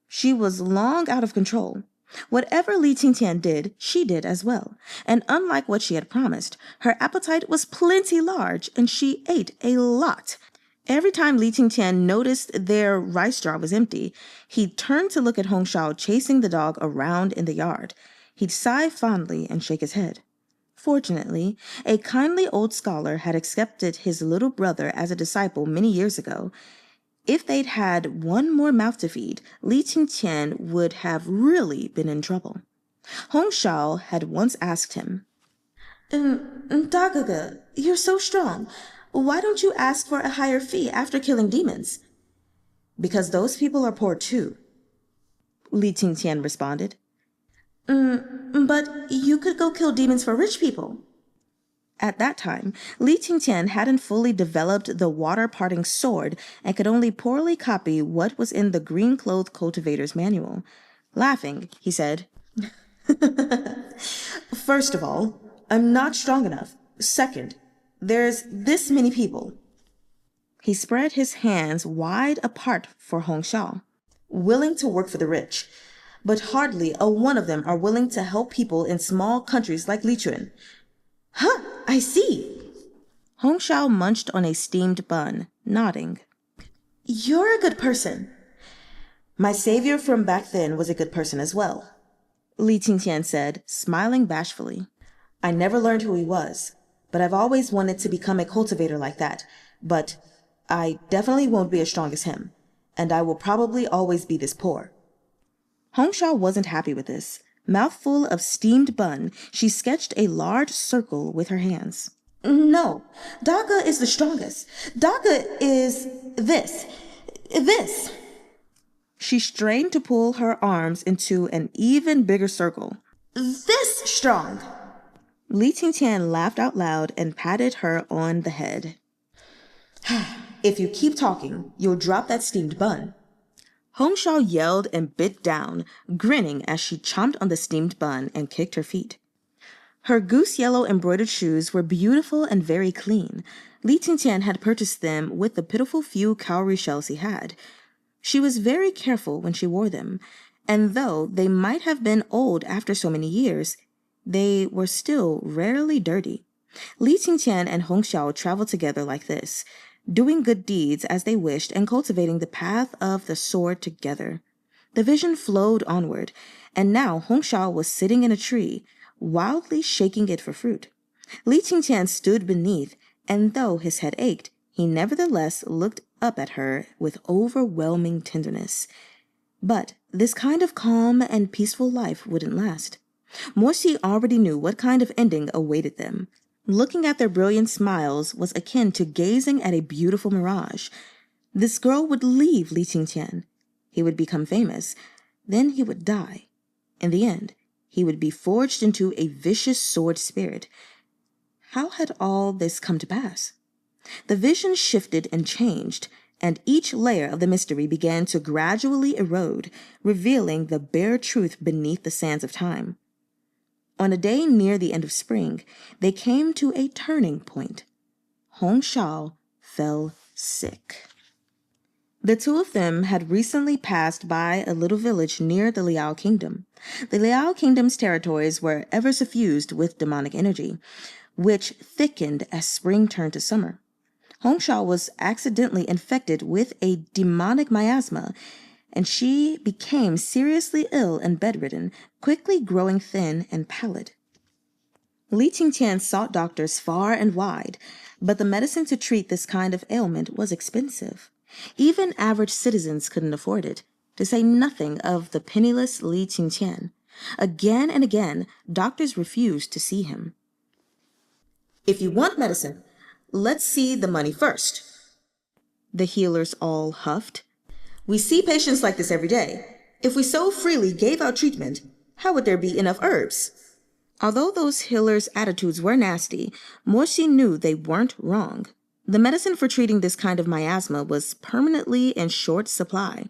she was long out of control. Whatever Li Qingqian did, she did as well, and unlike what she had promised, her appetite was plenty large, and she ate a lot. Every time Li Qingqian noticed their rice jar was empty, he'd turn to look at Hong Shao chasing the dog around in the yard. He'd sigh fondly and shake his head. Fortunately, a kindly old scholar had accepted his little brother as a disciple many years ago. If they'd had one more mouth to feed, Li Qingqian would have really been in trouble. Hong Shao had once asked him, Dagaga, you're so strong. Why don't you ask for a higher fee after killing demons? Because those people are poor too, Li Qingqian responded. But you could go kill demons for rich people. At that time, Li Qingqian hadn't fully developed the water-parting sword and could only poorly copy what was in the green-clothed cultivator's manual. Laughing, he said, First of all, I'm not strong enough. Second, there's this many people. He spread his hands wide apart for Hong Shao, willing to work for the rich. But hardly a one of them are willing to help people in small countries like Lichuan. Huh, I see. Hong Shao munched on a steamed bun, nodding. You're a good person. My savior from back then was a good person as well, Li Qingqian said, smiling bashfully. I never learned who he was, but I've always wanted to become a cultivator like that. But I definitely won't be as strong as him, and I will probably always be this poor. Hong Shao wasn't happy with this. Mouthful of steamed bun, she sketched a large circle with her hands. No, Daga is the strongest. Daga is this. She strained to pull her arms into an even bigger circle. This strong. Li Qingqian laughed out loud and patted her on the head. If you keep talking, you'll drop that steamed bun. Hong Shao yelled and bit down, grinning as she chomped on the steamed bun and kicked her feet. Her goose-yellow embroidered shoes were beautiful and very clean. Li Qingqian had purchased them with the pitiful few cowrie shells he had. She was very careful when she wore them, and though they might have been old after so many years, they were still rarely dirty. Li Qingqian and Hong Shao traveled together like this, doing good deeds as they wished and cultivating the path of the sword together. The vision flowed onward, and now Hong Shao was sitting in a tree, wildly shaking it for fruit. Li Qingqian stood beneath, and though his head ached, he nevertheless looked up at her with overwhelming tenderness. But this kind of calm and peaceful life wouldn't last. Morsi already knew what kind of ending awaited them. Looking at their brilliant smiles was akin to gazing at a beautiful mirage. This girl would leave Li Qingqian. He would become famous. Then he would die. In the end, he would be forged into a vicious sword spirit. How had all this come to pass? The vision shifted and changed, and each layer of the mystery began to gradually erode, revealing the bare truth beneath the sands of time. On a day near the end of spring, they came to a turning point. Hong Shao fell sick. The two of them had recently passed by a little village near the Liao Kingdom. The Liao Kingdom's territories were ever suffused with demonic energy, which thickened as spring turned to summer. Hong Shao was accidentally infected with a demonic miasma, and she became seriously ill and bedridden, quickly growing thin and pallid. Li Qingqian sought doctors far and wide, but the medicine to treat this kind of ailment was expensive. Even average citizens couldn't afford it, to say nothing of the penniless Li Qingqian. Again and again, doctors refused to see him. If you want medicine, let's see the money first, the healers all huffed. We see patients like this every day. If we so freely gave out treatment, how would there be enough herbs? Although those healers' attitudes were nasty, Morsi knew they weren't wrong. The medicine for treating this kind of miasma was permanently in short supply,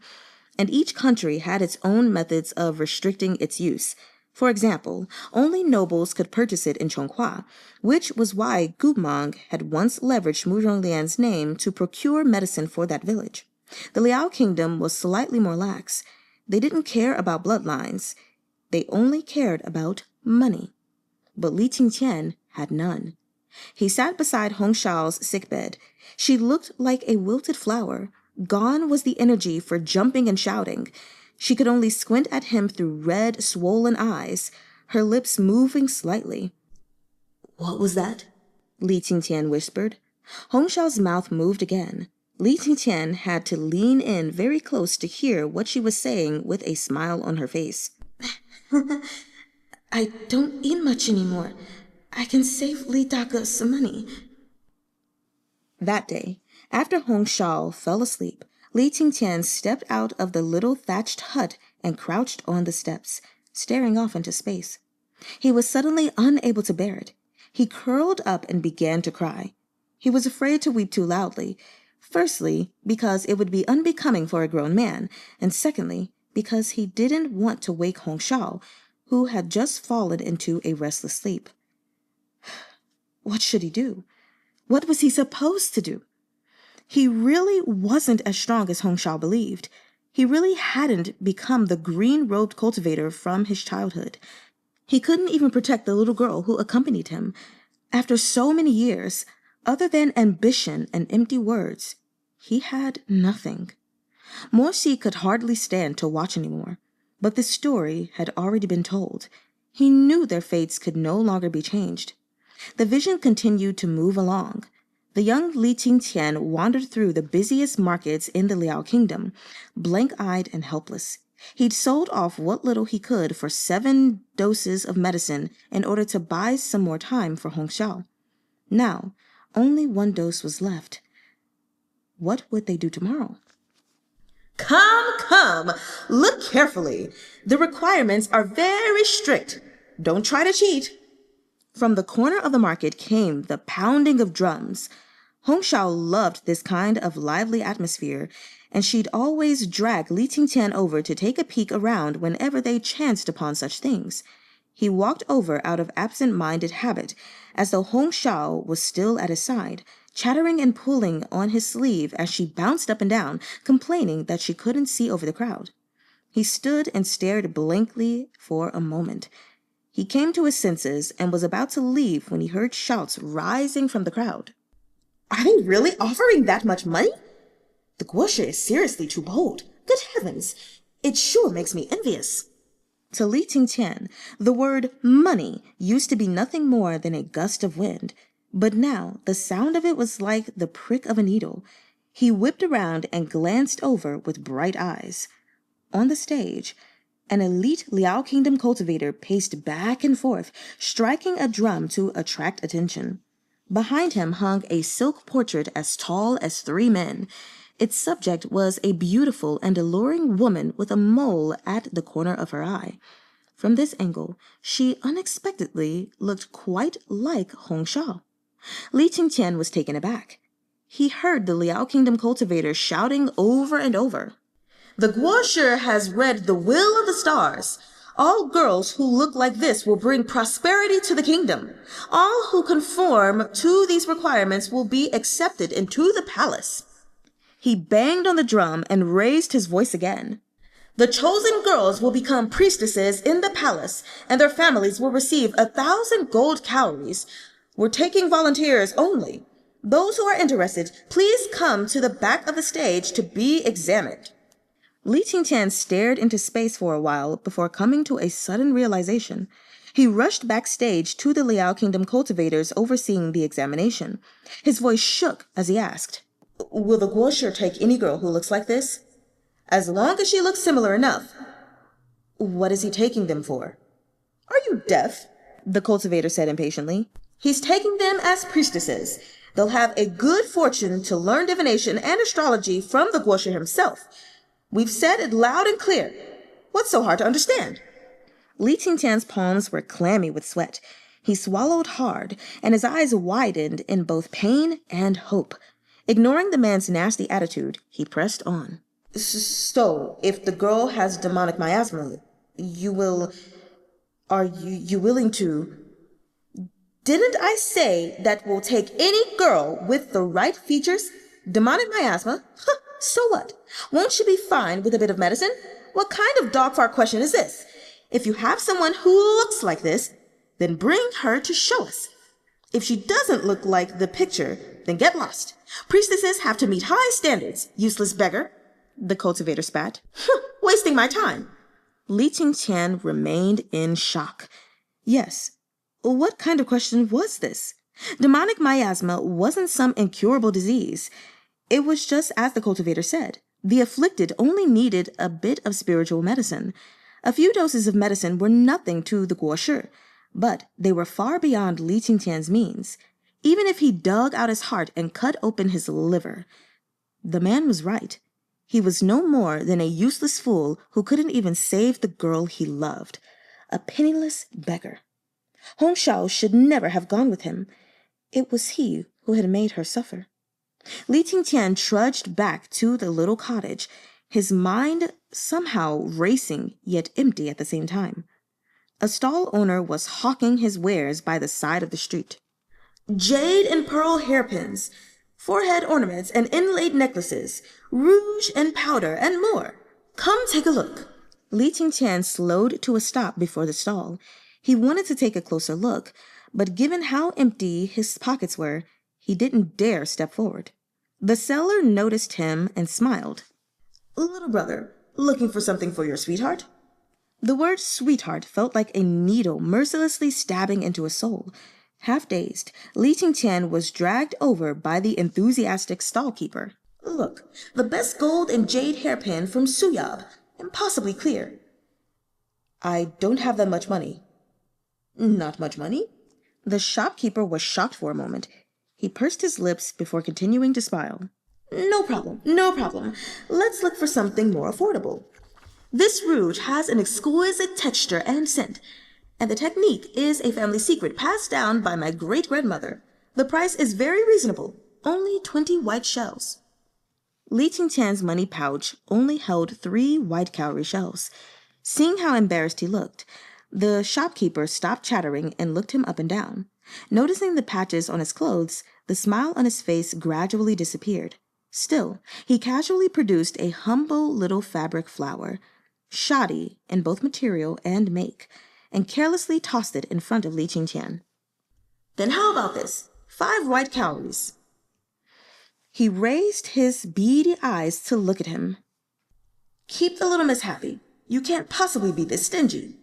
and each country had its own methods of restricting its use. For example, only nobles could purchase it in Chonghua, which was why Goo Mahng had once leveraged Murong Lian's name to procure medicine for that village. The Liao kingdom was slightly more lax. They didn't care about bloodlines. They only cared about money. But Li Qingqian had none. He sat beside Hong Shao's sickbed. She looked like a wilted flower. Gone was the energy for jumping and shouting. She could only squint at him through red, swollen eyes, her lips moving slightly. "What was that?" Li Qingqian whispered. Hong Shao's mouth moved again. Li Qingqian had to lean in very close to hear what she was saying with a smile on her face. "I don't eat much anymore. I can save Li Dage some money." That day, after Hong Shao fell asleep, Li Qingqian stepped out of the little thatched hut and crouched on the steps, staring off into space. He was suddenly unable to bear it. He curled up and began to cry. He was afraid to weep too loudly, firstly, because it would be unbecoming for a grown man, and secondly, because he didn't want to wake Hong Shao, who had just fallen into a restless sleep. What should he do? What was he supposed to do? He really wasn't as strong as Hong Shao believed. He really hadn't become the green-robed cultivator from his childhood. He couldn't even protect the little girl who accompanied him. After so many years, other than ambition and empty words, he had nothing. Shee could hardly stand to watch anymore, but the story had already been told. He knew their fates could no longer be changed. The vision continued to move along. The young Li Qingqian wandered through the busiest markets in the Liao kingdom, blank-eyed and helpless. He'd sold off what little he could for 7 doses of medicine in order to buy some more time for Hong Shao. Now, only 1 dose was left. What would they do tomorrow? Come, look carefully. The requirements are very strict. Don't try to cheat." From the corner of the market came the pounding of drums. Hong Shao loved this kind of lively atmosphere, and she'd always drag Li Qingqian over to take a peek around whenever they chanced upon such things. He walked over out of absent-minded habit, as though Hong Shao was still at his side, chattering and pulling on his sleeve as she bounced up and down, complaining that she couldn't see over the crowd. He stood and stared blankly for a moment. He came to his senses and was about to leave when he heard shouts rising from the crowd. "Are they really offering that much money? The Guoshi is seriously too bold. Good heavens, it sure makes me envious." To Li Qingqian, the word money used to be nothing more than a gust of wind, but now the sound of it was like the prick of a needle. He whipped around and glanced over with bright eyes. On the stage, an elite Liao Kingdom cultivator paced back and forth, striking a drum to attract attention. Behind him hung a silk portrait as tall as 3 men. Its subject was a beautiful and alluring woman with a mole at the corner of her eye. From this angle, she unexpectedly looked quite like Hong Shao. Li Qingqian was taken aback. He heard the Liao Kingdom cultivator shouting over and over, "The Guoshi has read the will of the stars. All girls who look like this will bring prosperity to the kingdom. All who conform to these requirements will be accepted into the palace." He banged on the drum and raised his voice again. "The chosen girls will become priestesses in the palace, and their families will receive 1,000 gold calories. We're taking volunteers only. Those who are interested, please come to the back of the stage to be examined." Li Qingqian stared into space for a while before coming to a sudden realization. He rushed backstage to the Liao Kingdom cultivators overseeing the examination. His voice shook as he asked, "Will the Guoshi take any girl who looks like this?" "As long as she looks similar enough." "What is he taking them for?" "Are you deaf?" the cultivator said impatiently. "He's taking them as priestesses. They'll have a good fortune to learn divination and astrology from the Guoshi himself. We've said it loud and clear. What's so hard to understand?" Li Qingqian's palms were clammy with sweat. He swallowed hard, and his eyes widened in both pain and hope. Ignoring the man's nasty attitude, he pressed on. "So, if the girl has demonic miasma, you will..." Are you willing to... Didn't I say that we'll take any girl with the right features? Demonic miasma? Huh, so what? Won't she be fine with a bit of medicine? What kind of dog fart question is this? If you have someone who looks like this, then bring her to show us. If she doesn't look like the picture, then get lost. Priestesses have to meet high standards, useless beggar. The cultivator spat. Wasting my time. Qingqian remained in shock. Yes, what kind of question was this? Demonic miasma wasn't some incurable disease. It was just as the cultivator said. The afflicted only needed a bit of spiritual medicine. A few doses of medicine were nothing to the Guoshi, but they were far beyond Qingqian's means, even if he dug out his heart and cut open his liver. The man was right. He was no more than a useless fool who couldn't even save the girl he loved. A penniless beggar. Shao should never have gone with him. It was he who had made her suffer. Qingqian trudged back to the little cottage, his mind somehow racing yet empty at the same time. A stall owner was hawking his wares by the side of the street. Jade and pearl hairpins, forehead ornaments and inlaid necklaces, rouge and powder, and more. Come take a look. Qingqian slowed to a stop before the stall. He wanted to take a closer look, but given how empty his pockets were, he didn't dare step forward. The seller noticed him and smiled. Little brother, looking for something for your sweetheart? The word sweetheart felt like a needle mercilessly stabbing into his soul. Half dazed, Qingqian was dragged over by the enthusiastic stall-keeper. Look, the best gold and jade hairpin from Suyab, impossibly clear. I don't have that much money. Not much money? The shopkeeper was shocked for a moment. He pursed his lips before continuing to smile. No problem, no problem. Let's look for something more affordable. This rouge has an exquisite texture and scent, and the technique is a family secret passed down by my great-grandmother. The price is very reasonable, only 20 white shells. Qingqian's money pouch only held 3 white cowrie shells. Seeing how embarrassed he looked, the shopkeeper stopped chattering and looked him up and down. Noticing the patches on his clothes, the smile on his face gradually disappeared. Still, he casually produced a humble little fabric flower, shoddy in both material and make, and carelessly tossed it in front of Qingqian. Then how about this? 5 white cowries. He raised his beady eyes to look at him. Keep the little miss happy. You can't possibly be this stingy.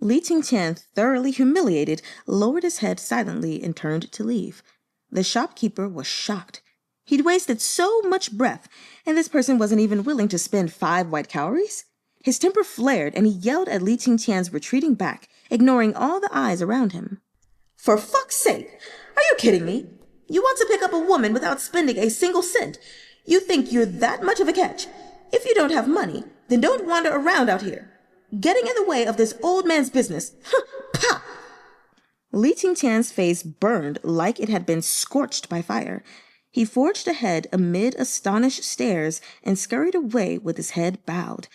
Qingqian, thoroughly humiliated, lowered his head silently and turned to leave. The shopkeeper was shocked. He'd wasted so much breath, and this person wasn't even willing to spend 5 white cowries? His temper flared, and he yelled at Qingqian's retreating back, ignoring all the eyes around him. For fuck's sake! Are you kidding me? You want to pick up a woman without spending a single cent? You think you're that much of a catch? If you don't have money, then don't wander around out here, getting in the way of this old man's business. Pah! Qingqian's face burned like it had been scorched by fire. He forged ahead amid astonished stares and scurried away with his head bowed.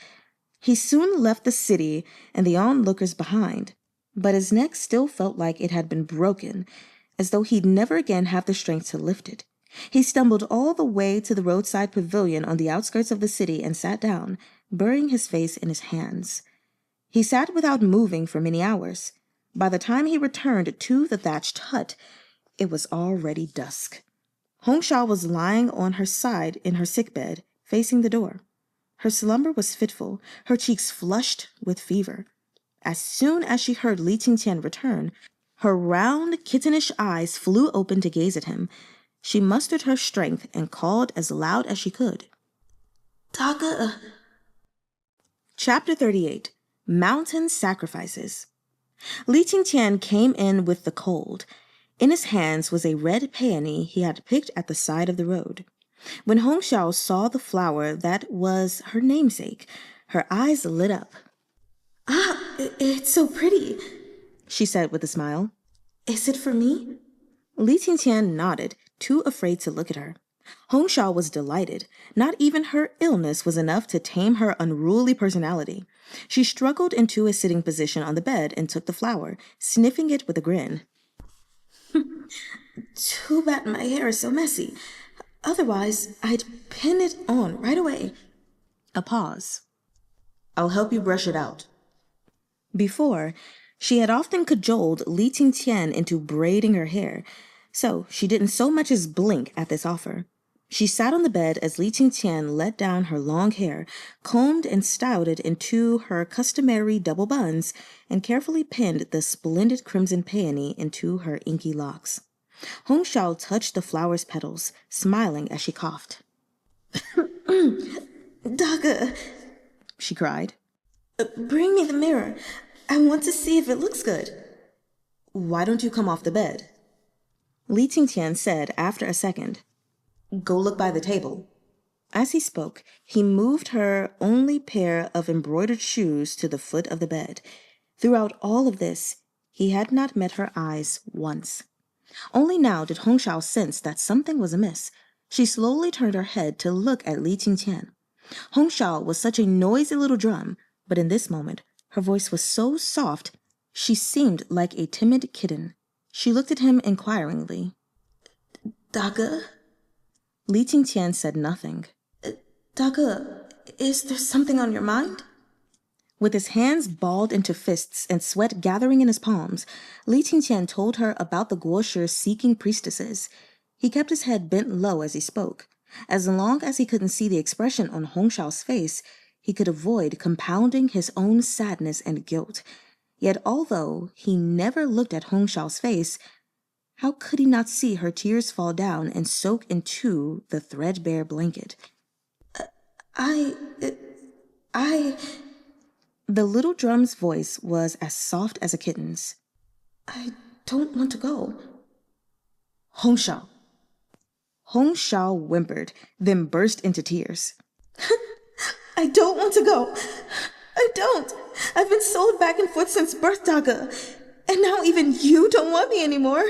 He soon left the city and the onlookers behind, but his neck still felt like it had been broken, as though he'd never again have the strength to lift it. He stumbled all the way to the roadside pavilion on the outskirts of the city and sat down, burying his face in his hands. He sat without moving for many hours. By the time he returned to the thatched hut, it was already dusk. Shao was lying on her side in her sickbed, facing the door. Her slumber was fitful, her cheeks flushed with fever. As soon as she heard Qingqian return, her round, kittenish eyes flew open to gaze at him. She mustered her strength and called as loud as she could. Taka. Chapter 38. Mountain Sacrifices. Qingqian came in with the cold. In his hands was a red peony he had picked at the side of the road. When Shao saw the flower that was her namesake, her eyes lit up. Ah, it's so pretty, she said with a smile. Is it for me? Qingqian nodded, too afraid to look at her. Shao was delighted. Not even her illness was enough to tame her unruly personality. She struggled into a sitting position on the bed and took the flower, sniffing it with a grin. Too bad my hair is so messy. Otherwise, I'd pin it on right away. A pause. I'll help you brush it out. Before, she had often cajoled Qingqian into braiding her hair, so she didn't so much as blink at this offer. She sat on the bed as Qingqian let down her long hair, combed and styled it into her customary double buns, and carefully pinned the splendid crimson peony into her inky locks. Shao touched the flower's petals, smiling as she coughed. Daga, she cried. Bring me the mirror. I want to see if it looks good. Why don't you come off the bed? Qingqian said after a second. Go look by the table. As he spoke, he moved her only pair of embroidered shoes to the foot of the bed. Throughout all of this, he had not met her eyes once. Only now did Shao sense that something was amiss. She slowly turned her head to look at Qingqian. Shao was such a noisy little drum, but in this moment, her voice was so soft, she seemed like a timid kitten. She looked at him inquiringly. Daga? Qingqian said nothing. Daga, is there something on your mind? With his hands balled into fists and sweat gathering in his palms, Qingqian told her about the Guoshi seeking priestesses. He kept his head bent low as he spoke. As long as he couldn't see the expression on Shao's face, he could avoid compounding his own sadness and guilt. Yet although he never looked at Shao's face, how could he not see her tears fall down and soak into the threadbare blanket? The little drum's voice was as soft as a kitten's. I don't want to go. Shao. Shao whimpered, then burst into tears. I don't want to go. I don't. I've been sold back and forth since birth, Daga. And now even you don't want me anymore.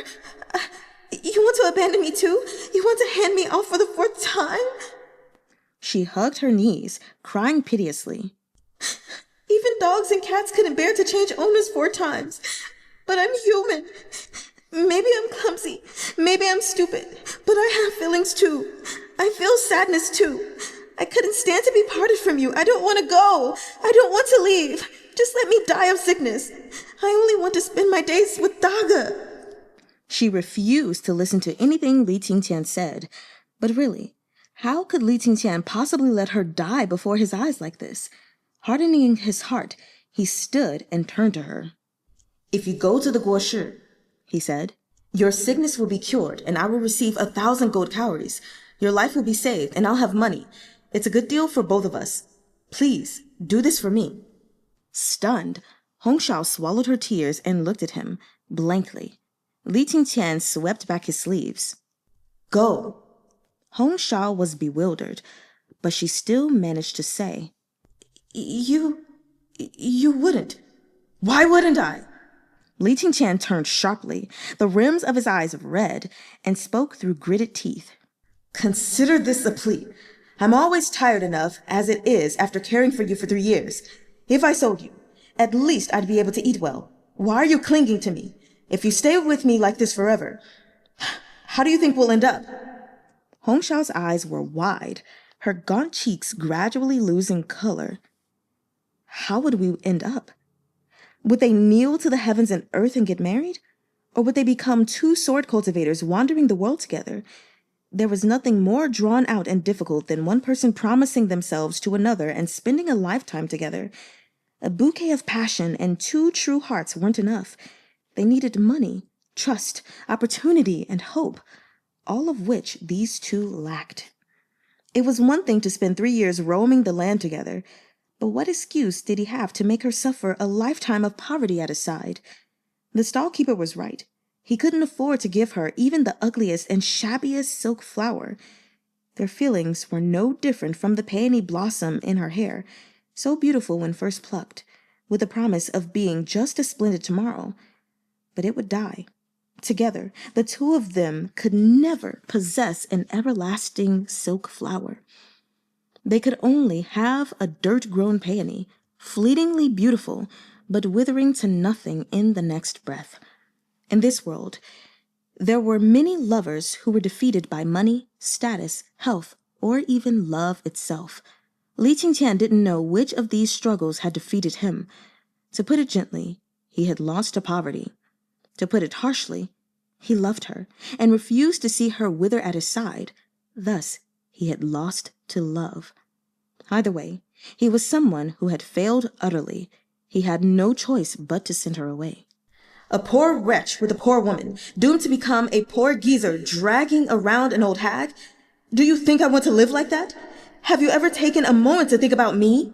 You want to abandon me too? You want to hand me off for the 4th time? She hugged her knees, crying piteously. Even dogs and cats couldn't bear to change owners 4 times. But I'm human. Maybe I'm clumsy. Maybe I'm stupid. But I have feelings too. I feel sadness too. I couldn't stand to be parted from you. I don't want to go. I don't want to leave. Just let me die of sickness. I only want to spend my days with Daga. She refused to listen to anything Qingqian said. But really, how could Qingqian possibly let her die before his eyes like this? Hardening his heart, he stood and turned to her. If you go to the Guoshi, he said, your sickness will be cured, and I will receive 1,000 gold cowries. Your life will be saved, and I'll have money. It's a good deal for both of us. Please, do this for me. Stunned, Shao swallowed her tears and looked at him, blankly. Qingqian swept back his sleeves. Go. Shao was bewildered, but she still managed to say, You wouldn't. Why wouldn't I? Qingqian turned sharply, the rims of his eyes red, and spoke through gritted teeth. Consider this a plea. I'm always tired enough as it is after caring for you for 3 years. If I sold you, at least I'd be able to eat well. Why are you clinging to me? If you stay with me like this forever, how do you think we'll end up? Shao's eyes were wide, her gaunt cheeks gradually losing color. How would we end up? Would they kneel to the heavens and earth and get married? Or would they become 2 sword cultivators wandering the world together? There was nothing more drawn out and difficult than one person promising themselves to another and spending a lifetime together. A bouquet of passion and 2 true hearts weren't enough. They needed money, trust, opportunity, and hope, all of which these 2 lacked. It was one thing to spend 3 years roaming the land together, but what excuse did he have to make her suffer a lifetime of poverty at his side? The stall-keeper was right. He couldn't afford to give her even the ugliest and shabbiest silk flower. Their feelings were no different from the peony blossom in her hair, so beautiful when first plucked, with the promise of being just as splendid tomorrow. But it would die. Together, the two of them could never possess an everlasting silk flower. They could only have a dirt-grown peony, fleetingly beautiful, but withering to nothing in the next breath. In this world, there were many lovers who were defeated by money, status, health, or even love itself. Li Qingqian didn't know which of these struggles had defeated him. To put it gently, he had lost to poverty. To put it harshly, he loved her and refused to see her wither at his side. Thus, he had lost to love. Either way, he was someone who had failed utterly. He had no choice but to send her away. A poor wretch with a poor woman, doomed to become a poor geezer dragging around an old hag? Do you think I want to live like that? Have you ever taken a moment to think about me?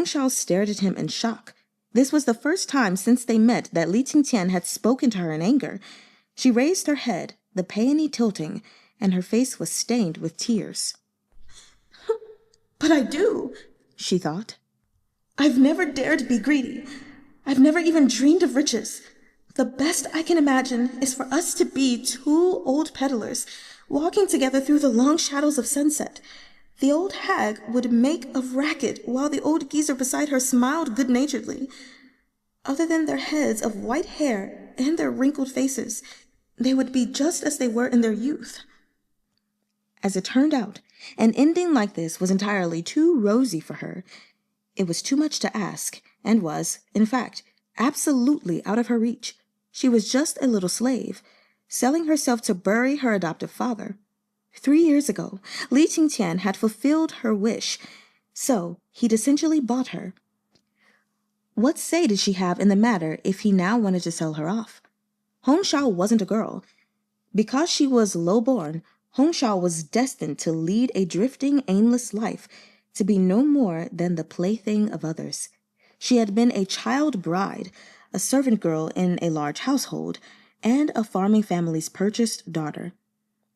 Shao stared at him in shock. This was the first time since they met that Li Qingqian had spoken to her in anger. She raised her head, the peony tilting, and her face was stained with tears. But I do, she thought. I've never dared be greedy. I've never even dreamed of riches. The best I can imagine is for us to be two old peddlers, walking together through the long shadows of sunset. The old hag would make a racket while the old geezer beside her smiled good-naturedly. Other than their heads of white hair and their wrinkled faces, they would be just as they were in their youth. As it turned out, an ending like this was entirely too rosy for her. It was too much to ask, and was, in fact, absolutely out of her reach. She was just a little slave, selling herself to bury her adoptive father. 3 years ago, Li Qingqian had fulfilled her wish, so he'd essentially bought her. What say did she have in the matter if he now wanted to sell her off? Shao wasn't a girl. Because she was low-born, Shao was destined to lead a drifting, aimless life, to be no more than the plaything of others. She had been a child bride, a servant girl in a large household, and a farming family's purchased daughter.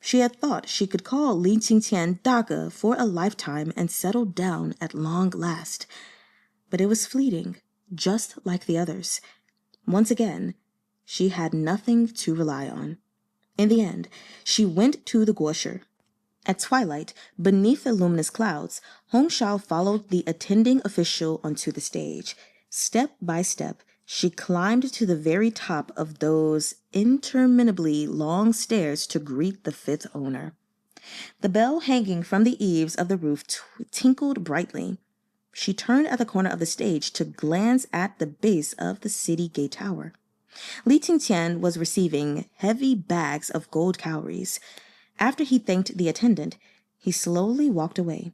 She had thought she could call Li Qingqian Dage for a lifetime and settle down at long last. But it was fleeting, just like the others. Once again, she had nothing to rely on. In the end, she went to the Guoshi. At twilight, beneath the luminous clouds, Shao followed the attending official onto the stage. Step by step, she climbed to the very top of those interminably long stairs to greet the fifth owner. The bell hanging from the eaves of the roof tinkled brightly. She turned at the corner of the stage to glance at the base of the city gate tower. Li Qingqian was receiving heavy bags of gold cowries. After he thanked the attendant, he slowly walked away.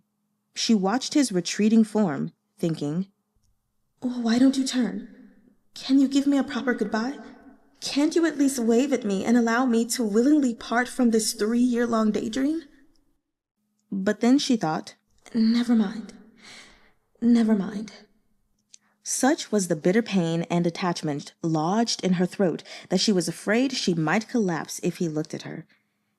She watched his retreating form, thinking, "Why don't you turn? Can you give me a proper goodbye? Can't you at least wave at me and allow me to willingly part from this 3-year-long daydream?" But then she thought, Never mind. Such was the bitter pain and attachment lodged in her throat that she was afraid she might collapse if he looked at her.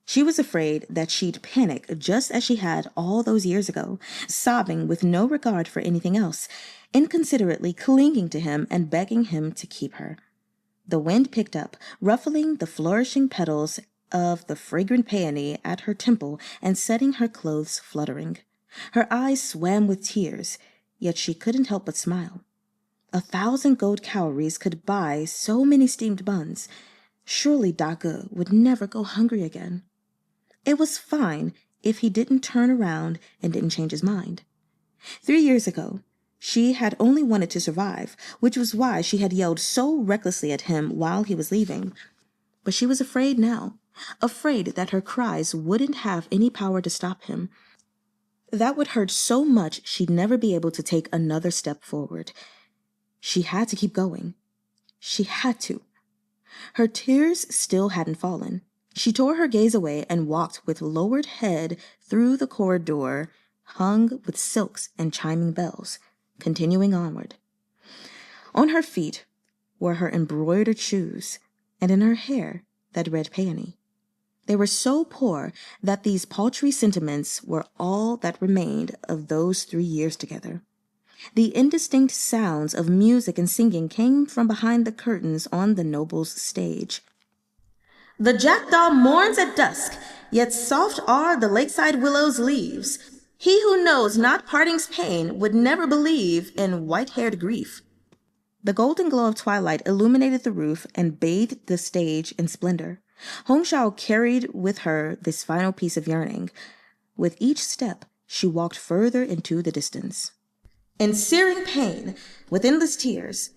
She was afraid that she'd panic just as she had all those years ago, sobbing with no regard for anything else, inconsiderately clinging to him and begging him to keep her. The wind picked up, ruffling the flourishing petals of the fragrant peony at her temple and setting her clothes fluttering. Her eyes swam with tears, yet she couldn't help but smile. 1,000 gold cowries could buy so many steamed buns. Surely Dage would never go hungry again. It was fine if he didn't turn around and didn't change his mind. 3 years ago, she had only wanted to survive, which was why she had yelled so recklessly at him while he was leaving. But she was afraid now, afraid that her cries wouldn't have any power to stop him. That would hurt so much she'd never be able to take another step forward. She had to keep going. She had to. Her tears still hadn't fallen. She tore her gaze away and walked with lowered head through the corridor hung with silks and chiming bells, continuing onward. On her feet were her embroidered shoes, and in her hair that red peony. They were so poor that these paltry sentiments were all that remained of those 3 years together. The indistinct sounds of music and singing came from behind the curtains on the noble's stage. The jackdaw mourns at dusk, yet soft are the lakeside willow's leaves. He who knows not parting's pain would never believe in white-haired grief. The golden glow of twilight illuminated the roof and bathed the stage in splendor. Shao carried with her this final piece of yearning. With each step, she walked further into the distance. In searing pain, with endless tears,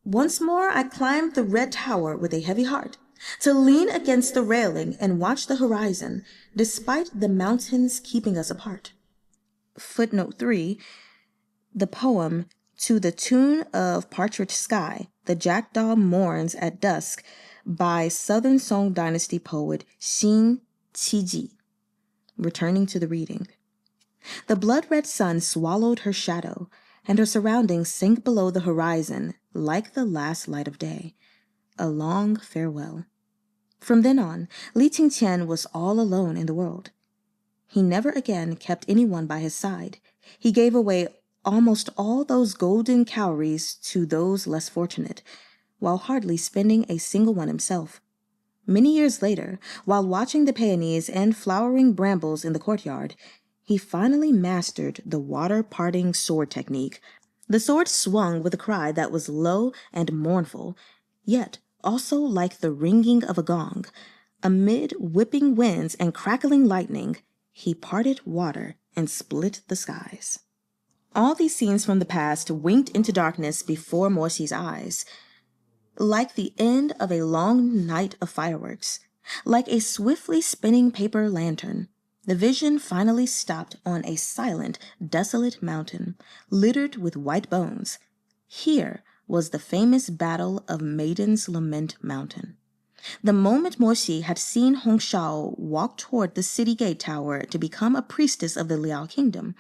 once more I climbed the red tower with a heavy heart, to lean against the railing and watch the horizon, despite the mountains keeping us apart. Footnote 3. The poem To the Tune of Partridge Sky, The Jackdaw Mourns at Dusk, by Southern Song Dynasty poet Qingqian. Returning to the reading. The blood-red sun swallowed her shadow, and her surroundings sank below the horizon like the last light of day. A long farewell. From then on, Li Qingqian was all alone in the world. He never again kept anyone by his side. He gave away almost all those golden cowries to those less fortunate, while hardly spending a single one himself. Many years later, while watching the peonies and flowering brambles in the courtyard, he finally mastered the water-parting sword technique. The sword swung with a cry that was low and mournful, yet also like the ringing of a gong. Amid whipping winds and crackling lightning, he parted water and split the skies. All these scenes from the past winked into darkness before Morsi's eyes, like the end of a long night of fireworks, like a swiftly spinning paper lantern. The vision finally stopped on a silent, desolate mountain, littered with white bones. Here was the famous Battle of Maiden's Lament Mountain. The moment Morsi had seen Shao walk toward the city gate tower to become a priestess of the Liao kingdom,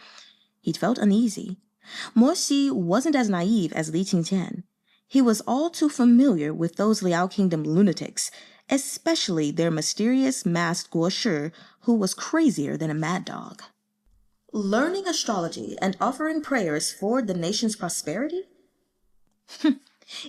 he felt uneasy. Morsi wasn't as naive as Li Qingqian. He was all too familiar with those Liao kingdom lunatics, especially their mysterious masked Guoshi, who was crazier than a mad dog. Learning astrology and offering prayers for the nation's prosperity?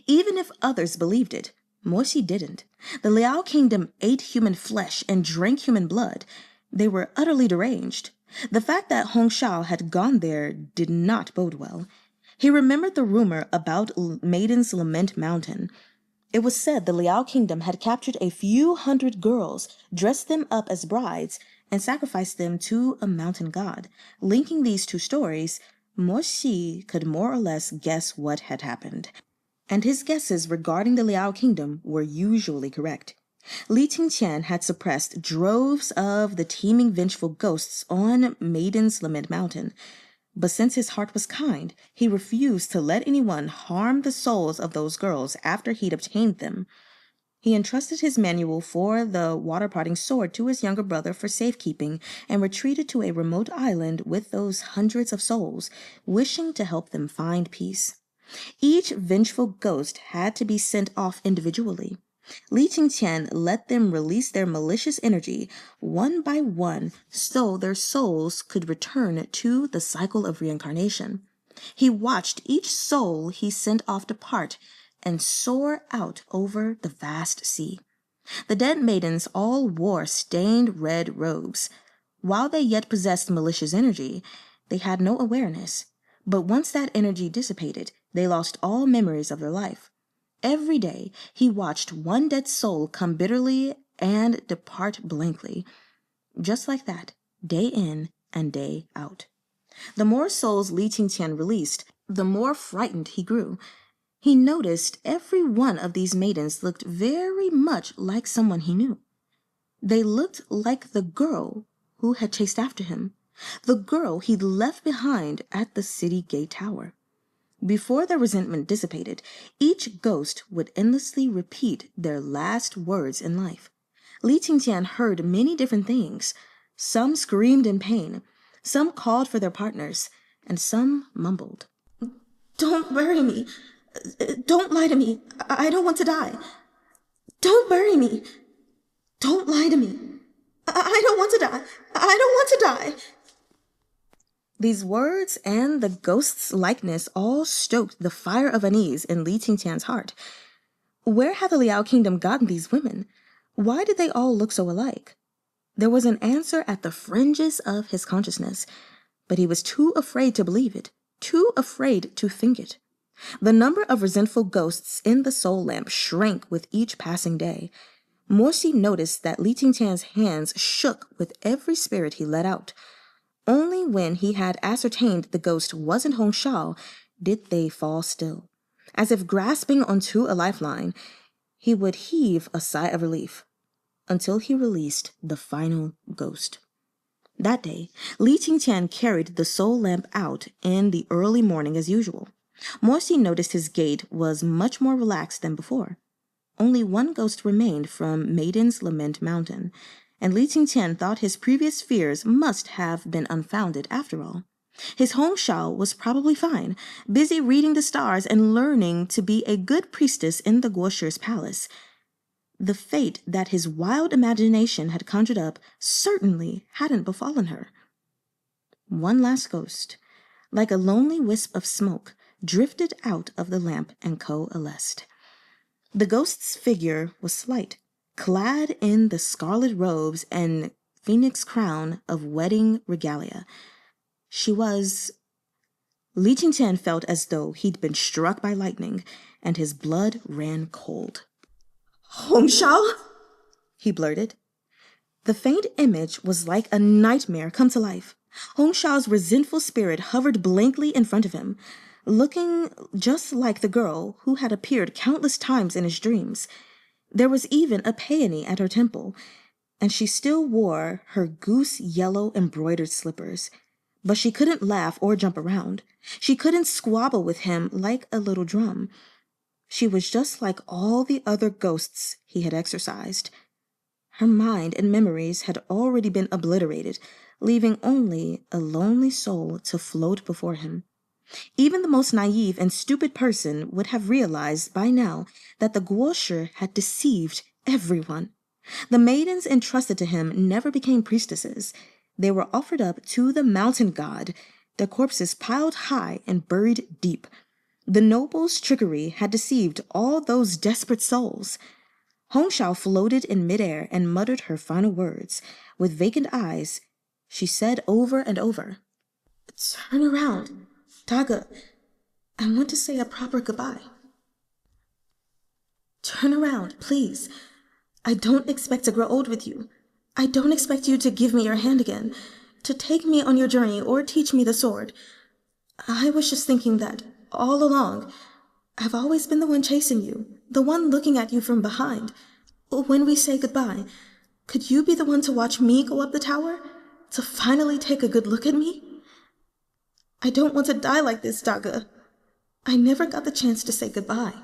Even if others believed it, Morsi didn't. The Liao kingdom ate human flesh and drank human blood. They were utterly deranged. The fact that Shao had gone there did not bode well. He remembered the rumor about Maiden's Lament Mountain. It was said the Liao kingdom had captured a few hundred girls, dressed them up as brides, and sacrificed them to a mountain god. Linking these two stories, Morsi could more or less guess what had happened. And his guesses regarding the Liao kingdom were usually correct. Li Qingqian had suppressed droves of the teeming vengeful ghosts on Maiden's Lament Mountain, but since his heart was kind, he refused to let anyone harm the souls of those girls after he'd obtained them. He entrusted his manual for the water-parting sword to his younger brother for safekeeping and retreated to a remote island with those hundreds of souls, wishing to help them find peace. Each vengeful ghost had to be sent off individually. Li Qingqian let them release their malicious energy one by one so their souls could return to the cycle of reincarnation. He watched each soul he sent off depart and soar out over the vast sea. The dead maidens all wore stained red robes. While they yet possessed malicious energy, they had no awareness. But once that energy dissipated, they lost all memories of their life. Every day, he watched one dead soul come bitterly and depart blankly. Just like that, day in and day out. The more souls Li Qingqian released, the more frightened he grew. He noticed every one of these maidens looked very much like someone he knew. They looked like the girl who had chased after him, the girl he'd left behind at the city gate tower. Before their resentment dissipated, each ghost would endlessly repeat their last words in life. Li Qingqian heard many different things. Some screamed in pain, some called for their partners, and some mumbled. "Don't bury me. Don't lie to me. I don't want to die. Don't bury me. Don't lie to me. I don't want to die. I don't want to die." These words and the ghost's likeness all stoked the fire of unease in Li Qingqian's heart. Where had the Liao kingdom gotten these women? Why did they all look so alike? There was an answer at the fringes of his consciousness, but he was too afraid to believe it, too afraid to think it. The number of resentful ghosts in the soul lamp shrank with each passing day. Morsi noticed that Li Qingqian's hands shook with every spirit he let out. Only when he had ascertained the ghost wasn't Hong Shao did they fall still. As if grasping onto a lifeline, he would heave a sigh of relief until he released the final ghost. That day, Li Qingqian carried the soul lamp out in the early morning as usual. Morsi noticed his gait was much more relaxed than before. Only one ghost remained from Maiden's Lament Mountain, and Li Qingqian thought his previous fears must have been unfounded after all. His Hong Shao was probably fine, busy reading the stars and learning to be a good priestess in the Guoshi's palace. The fate that his wild imagination had conjured up certainly hadn't befallen her. One last ghost, like a lonely wisp of smoke, drifted out of the lamp and coalesced. The ghost's figure was slight, clad in the scarlet robes and phoenix crown of wedding regalia. She was... Li Qingqian felt as though he'd been struck by lightning, and his blood ran cold. "Hong Shao?" he blurted. The faint image was like a nightmare come to life. Hong Shao's resentful spirit hovered blankly in front of him, looking just like the girl who had appeared countless times in his dreams. There was even a peony at her temple, and she still wore her goose yellow embroidered slippers. But she couldn't laugh or jump around. She couldn't squabble with him like a little drum. She was just like all the other ghosts he had exorcised. Her mind and memories had already been obliterated, leaving only a lonely soul to float before him. Even the most naive and stupid person would have realized by now that the Guoshi had deceived everyone. The maidens entrusted to him never became priestesses. They were offered up to the mountain god, their corpses piled high and buried deep. The noble's trickery had deceived all those desperate souls. Hong Shao floated in midair and muttered her final words. With vacant eyes, she said over and over, "Turn around, Daga. I want to say a proper goodbye. Turn around, please. I don't expect to grow old with you. I don't expect you to give me your hand again, to take me on your journey or teach me the sword. I was just thinking that, all along, I've always been the one chasing you, the one looking at you from behind. When we say goodbye, could you be the one to watch me go up the tower? To finally take a good look at me? I don't want to die like this, Daga. I never got the chance to say goodbye."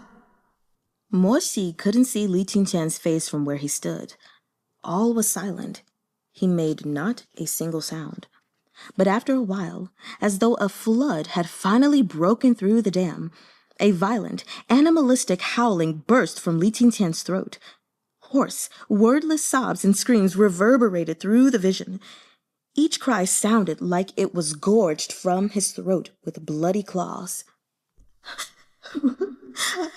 Morsi couldn't see Li Qingqian's face from where he stood. All was silent. He made not a single sound. But after a while, as though a flood had finally broken through the dam, a violent, animalistic howling burst from Li Qingqian's throat. Hoarse, wordless sobs and screams reverberated through the vision. Each cry sounded like it was gorged from his throat with bloody claws.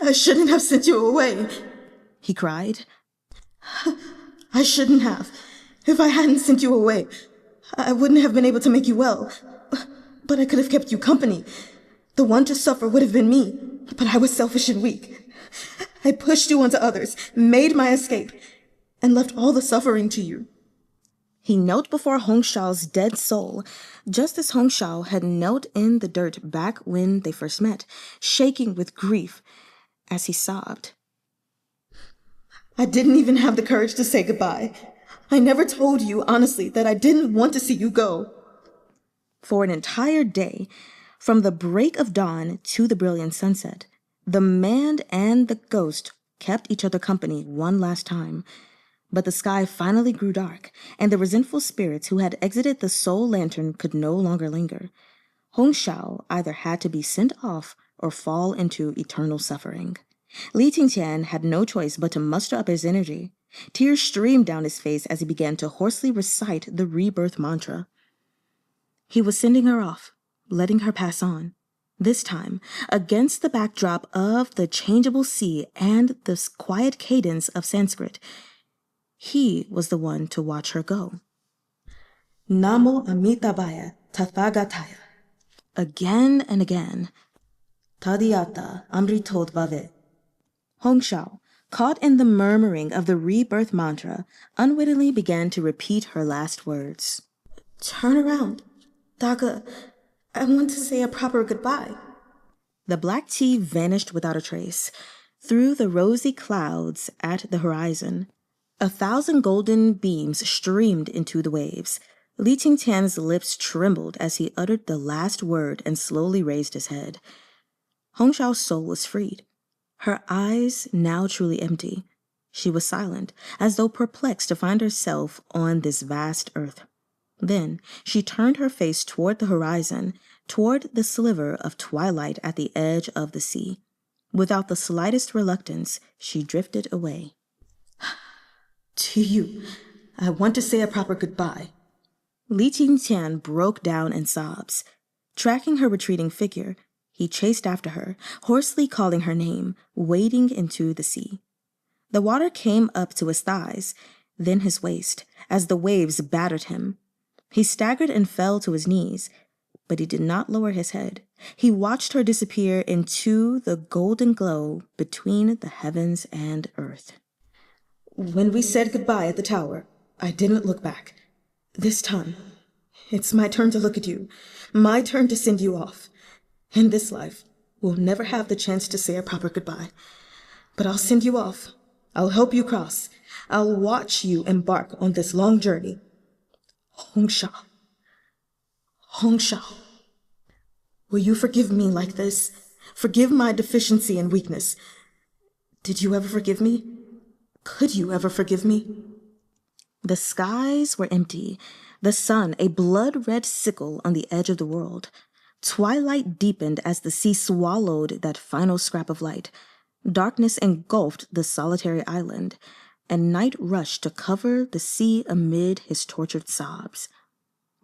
"I shouldn't have sent you away," he cried. "I shouldn't have. If I hadn't sent you away, I wouldn't have been able to make you well. But I could have kept you company. The one to suffer would have been me, but I was selfish and weak. I pushed you onto others, made my escape, and left all the suffering to you." He knelt before Hong Shao's dead soul, just as Hong Shao had knelt in the dirt back when they first met, shaking with grief as he sobbed. "I didn't even have the courage to say goodbye. I never told you, honestly, that I didn't want to see you go." For an entire day, from the break of dawn to the brilliant sunset, the man and the ghost kept each other company one last time. But the sky finally grew dark, and the resentful spirits who had exited the soul lantern could no longer linger. Hong Shao either had to be sent off or fall into eternal suffering. Li Qingqian had no choice but to muster up his energy. Tears streamed down his face as he began to hoarsely recite the rebirth mantra. He was sending her off, letting her pass on. This time, against the backdrop of the changeable sea and the quiet cadence of Sanskrit, He was the one to watch her go. Namo Amitabhaya Tathagataya. Again and again. Tadiyata Amritod Bhave. Hong Shao, caught in the murmuring of the rebirth mantra, unwittingly began to repeat her last words. Turn around. Daga, I want to say a proper goodbye. The black tea vanished without a trace, through the rosy clouds at the horizon. 1,000 golden beams streamed into the waves. Li Qingqian's lips trembled as he uttered the last word and slowly raised his head. Hong Shao's soul was freed. Her eyes now truly empty. She was silent, as though perplexed to find herself on this vast earth. Then she turned her face toward the horizon, toward the sliver of twilight at the edge of the sea. Without the slightest reluctance, she drifted away. To you, I want to say a proper goodbye. Li Qingqian broke down in sobs. Tracking her retreating figure, he chased after her, hoarsely calling her name, wading into the sea. The water came up to his thighs, then his waist, as the waves battered him. He staggered and fell to his knees, but he did not lower his head. He watched her disappear into the golden glow between the heavens and earth. When we said goodbye at the tower, I didn't look back. This time, it's my turn to look at you, my turn to send you off. In this life, we'll never have the chance to say a proper goodbye. But I'll send you off. I'll help you cross. I'll watch you embark on this long journey. Hong Shao. Hong Shao. Will you forgive me like this? Forgive my deficiency and weakness. Did you ever forgive me? Could you ever forgive me? The skies were empty, the sun a blood-red sickle on the edge of the world. Twilight deepened as the sea swallowed that final scrap of light. Darkness engulfed the solitary island, and night rushed to cover the sea amid his tortured sobs.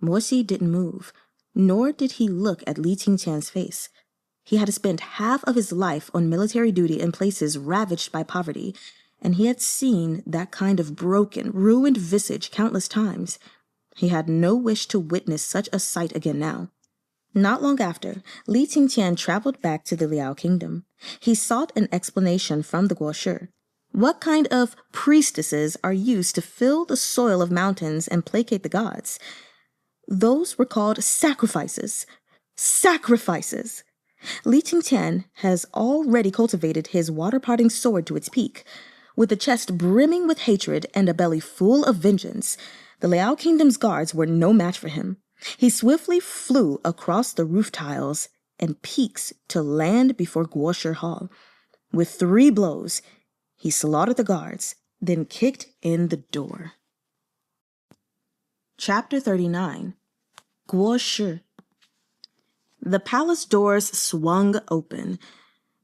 Guoshi didn't move, nor did he look at Li Qingqian's face. He had spent half of his life on military duty in places ravaged by poverty, and he had seen that kind of broken, ruined visage countless times. He had no wish to witness such a sight again now. Not long after, Li Qingqian traveled back to the Liao kingdom. He sought an explanation from the Guoshi. What kind of priestesses are used to fill the soil of mountains and placate the gods? Those were called sacrifices. Sacrifices! Li Qingqian has already cultivated his water-potting sword to its peak. With a chest brimming with hatred and a belly full of vengeance, the Liao kingdom's guards were no match for him. He swiftly flew across the roof tiles and peaks to land before Guoshi Hall. With 3 blows, he slaughtered the guards, then kicked in the door. Chapter 39. Guoshi. The palace doors swung open.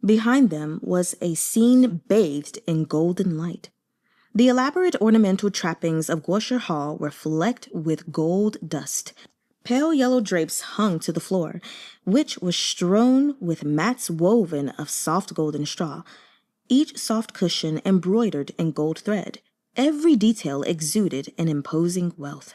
Behind them was a scene bathed in golden light. The elaborate ornamental trappings of Guoshi Hall were flecked with gold dust. Pale yellow drapes hung to the floor, which was strewn with mats woven of soft golden straw, each soft cushion embroidered in gold thread. Every detail exuded an imposing wealth.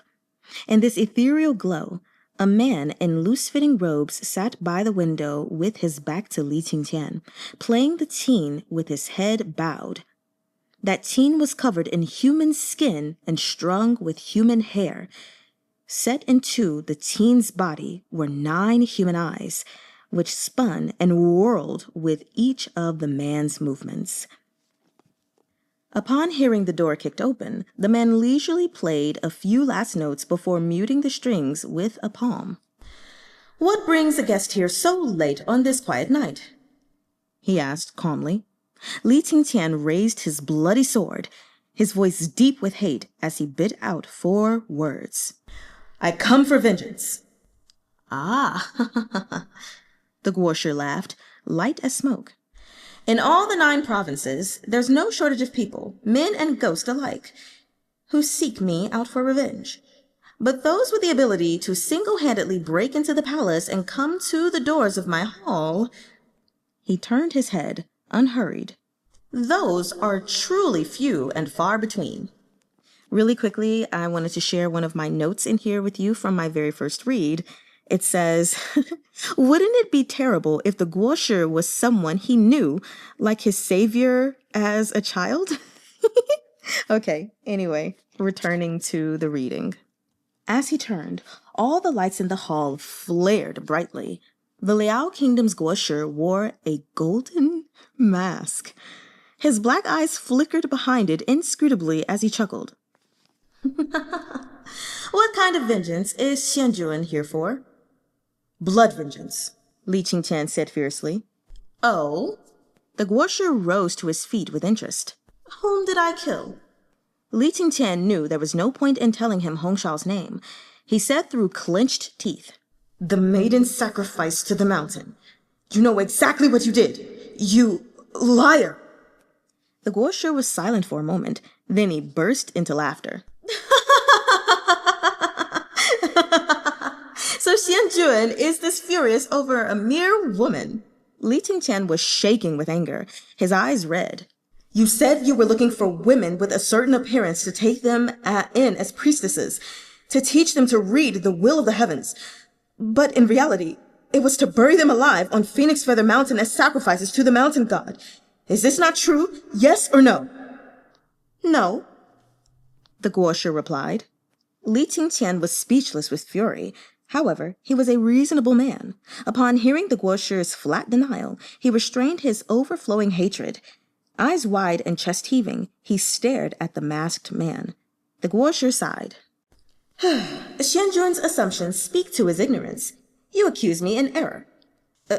In this ethereal glow, a man in loose-fitting robes sat by the window with his back to Li Qingqian, playing the teen with his head bowed. That teen was covered in human skin and strung with human hair. Set into the teen's body were 9 human eyes, which spun and whirled with each of the man's movements. Upon hearing the door kicked open, the man leisurely played a few last notes before muting the strings with a palm. "What brings a guest here so late on this quiet night?" he asked calmly. Li Qingqian raised his bloody sword, his voice deep with hate as he bit out 4 words. "I come for vengeance." "Ah," the Guoshi laughed, light as smoke. "In all the 9 provinces, there's no shortage of people, men and ghosts alike, who seek me out for revenge. But those with the ability to single-handedly break into the palace and come to the doors of my hall," he turned his head, unhurried, "those are truly few and far between." Really quickly, I wanted to share one of my notes in here with you from my very first read. It says, wouldn't it be terrible if the Guoshi was someone he knew, like his savior as a child? Okay, anyway, returning to the reading. As he turned, all the lights in the hall flared brightly. The Liao Kingdom's Guoshi wore a golden mask. His black eyes flickered behind it inscrutably as he chuckled. What kind of vengeance is Shizun here for? Blood vengeance, Li Qingqian said fiercely. Oh? The Guoshi rose to his feet with interest. Whom did I kill? Li Qingqian knew there was no point in telling him Hong Shao's name. He said through clenched teeth, The maiden sacrificed to the mountain. You know exactly what you did. You liar! The Guoshi was silent for a moment, then he burst into laughter. So Shizun is this furious over a mere woman. Li Qingqian was shaking with anger, his eyes red. You said you were looking for women with a certain appearance to take them in as priestesses, to teach them to read the will of the heavens. But in reality, it was to bury them alive on Phoenix Feather Mountain as sacrifices to the mountain god. Is this not true? Yes or no? No, the Guoshi replied. Li Qingqian was speechless with fury. However, he was a reasonable man. Upon hearing the Guoshi's flat denial, he restrained his overflowing hatred. Eyes wide and chest heaving, he stared at the masked man. The Guoshi sighed. Shizun's assumptions speak to his ignorance. You accuse me in error. Li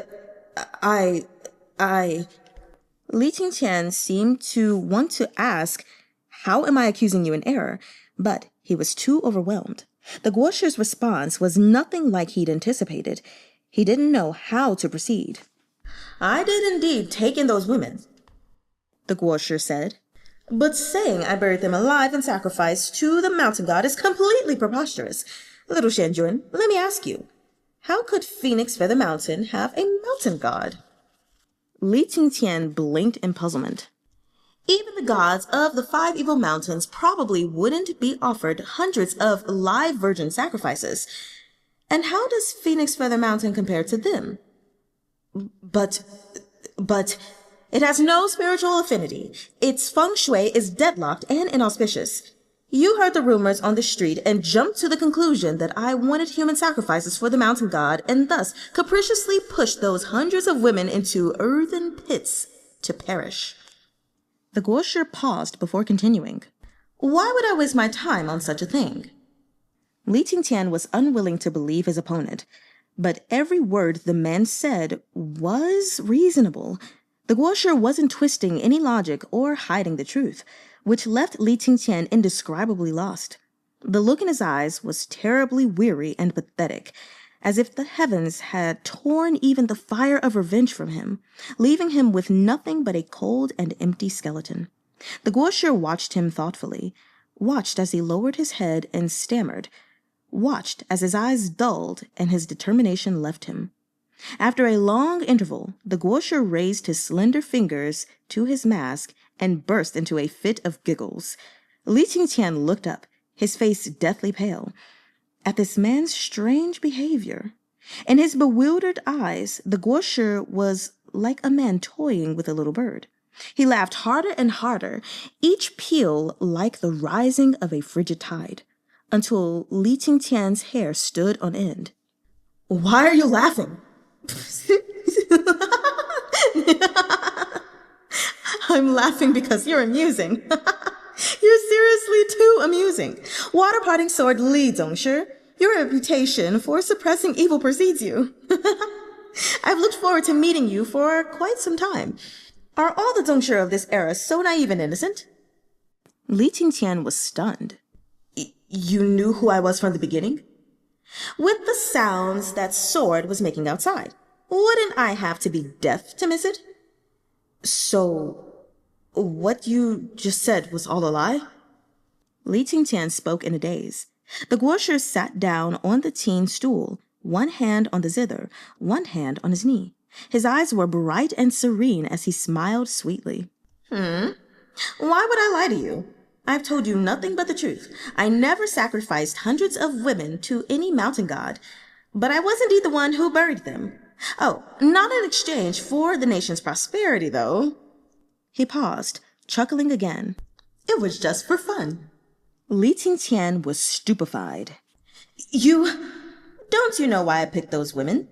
Qingqian seemed to want to ask, how am I accusing you in error? But he was too overwhelmed. The Guoshi's response was nothing like he'd anticipated. He didn't know how to proceed. I did indeed take in those women, the Guoshi said. But saying I buried them alive and sacrificed to the mountain god is completely preposterous. Little Shizun, let me ask you, how could Phoenix Feather Mountain have a mountain god? Li Qingqian blinked in puzzlement. Even the gods of the 5 evil mountains probably wouldn't be offered hundreds of live virgin sacrifices. And how does Phoenix Feather Mountain compare to them? But it has no spiritual affinity. Its feng shui is deadlocked and inauspicious. You heard the rumors on the street and jumped to the conclusion that I wanted human sacrifices for the mountain god and thus capriciously pushed those hundreds of women into earthen pits to perish. The Guoshi paused before continuing. Why would I waste my time on such a thing? Li Qingqian was unwilling to believe his opponent, but every word the man said was reasonable. The Guoshi wasn't twisting any logic or hiding the truth, which left Li Qingqian indescribably lost. The look in his eyes was terribly weary and pathetic, as if the heavens had torn even the fire of revenge from him, leaving him with nothing but a cold and empty skeleton. The Guoshi watched him thoughtfully, watched as he lowered his head and stammered, watched as his eyes dulled and his determination left him. After a long interval, the Guoshi raised his slender fingers to his mask and burst into a fit of giggles. Li Qingqian looked up, his face deathly pale, at this man's strange behavior. In his bewildered eyes, the Guoshi was like a man toying with a little bird. He laughed harder and harder, each peal like the rising of a frigid tide, until Li Qingqian's hair stood on end. Why are you laughing? I'm laughing because you're amusing. You're seriously too amusing. Water-potting sword Li Zongshi, your reputation for suppressing evil precedes you. I've looked forward to meeting you for quite some time. Are all the Zongshi of this era so naive and innocent? Li Qingqian was stunned. You knew who I was from the beginning? With the sounds that sword was making outside. Wouldn't I have to be deaf to miss it? So, what you just said was all a lie? Li Qingqian spoke in a daze. The Guoshi sat down on the teen stool, one hand on the zither, one hand on his knee. His eyes were bright and serene as he smiled sweetly. Why would I lie to you? I've told you nothing but the truth. I never sacrificed hundreds of women to any mountain god, but I was indeed the one who buried them. Oh, not in exchange for the nation's prosperity, though. He paused, chuckling again. It was just for fun. Qingqian was stupefied. Don't you know why I picked those women?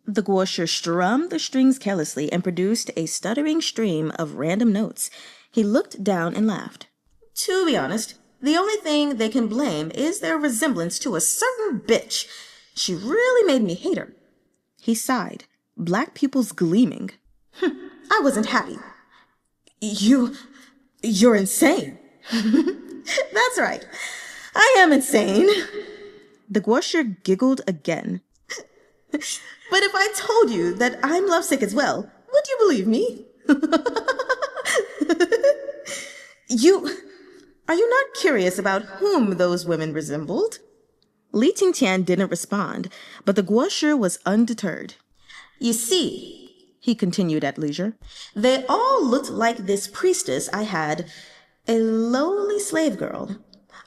The Guoshi strummed the strings carelessly and produced a stuttering stream of random notes. He looked down and laughed. To be honest, the only thing they can blame is their resemblance to a certain bitch. She really made me hate her. He sighed, black pupils gleaming. I wasn't happy. You're insane. That's right. I am insane. The Guoshi giggled again. But if I told you that I'm lovesick as well, would you believe me? Are you not curious about whom those women resembled? Qingqian didn't respond, but the Guoshi was undeterred. You see, he continued at leisure, they all looked like this priestess I had, a lowly slave girl.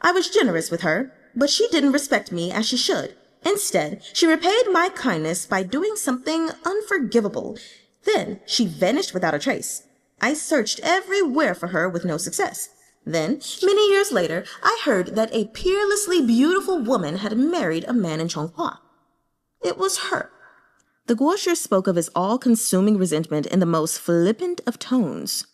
I was generous with her, but she didn't respect me as she should. Instead, she repaid my kindness by doing something unforgivable. Then she vanished without a trace. I searched everywhere for her with no success. Then, many years later, I heard that a peerlessly beautiful woman had married a man in Chonghua. It was her. The Guoshi spoke of his all-consuming resentment in the most flippant of tones.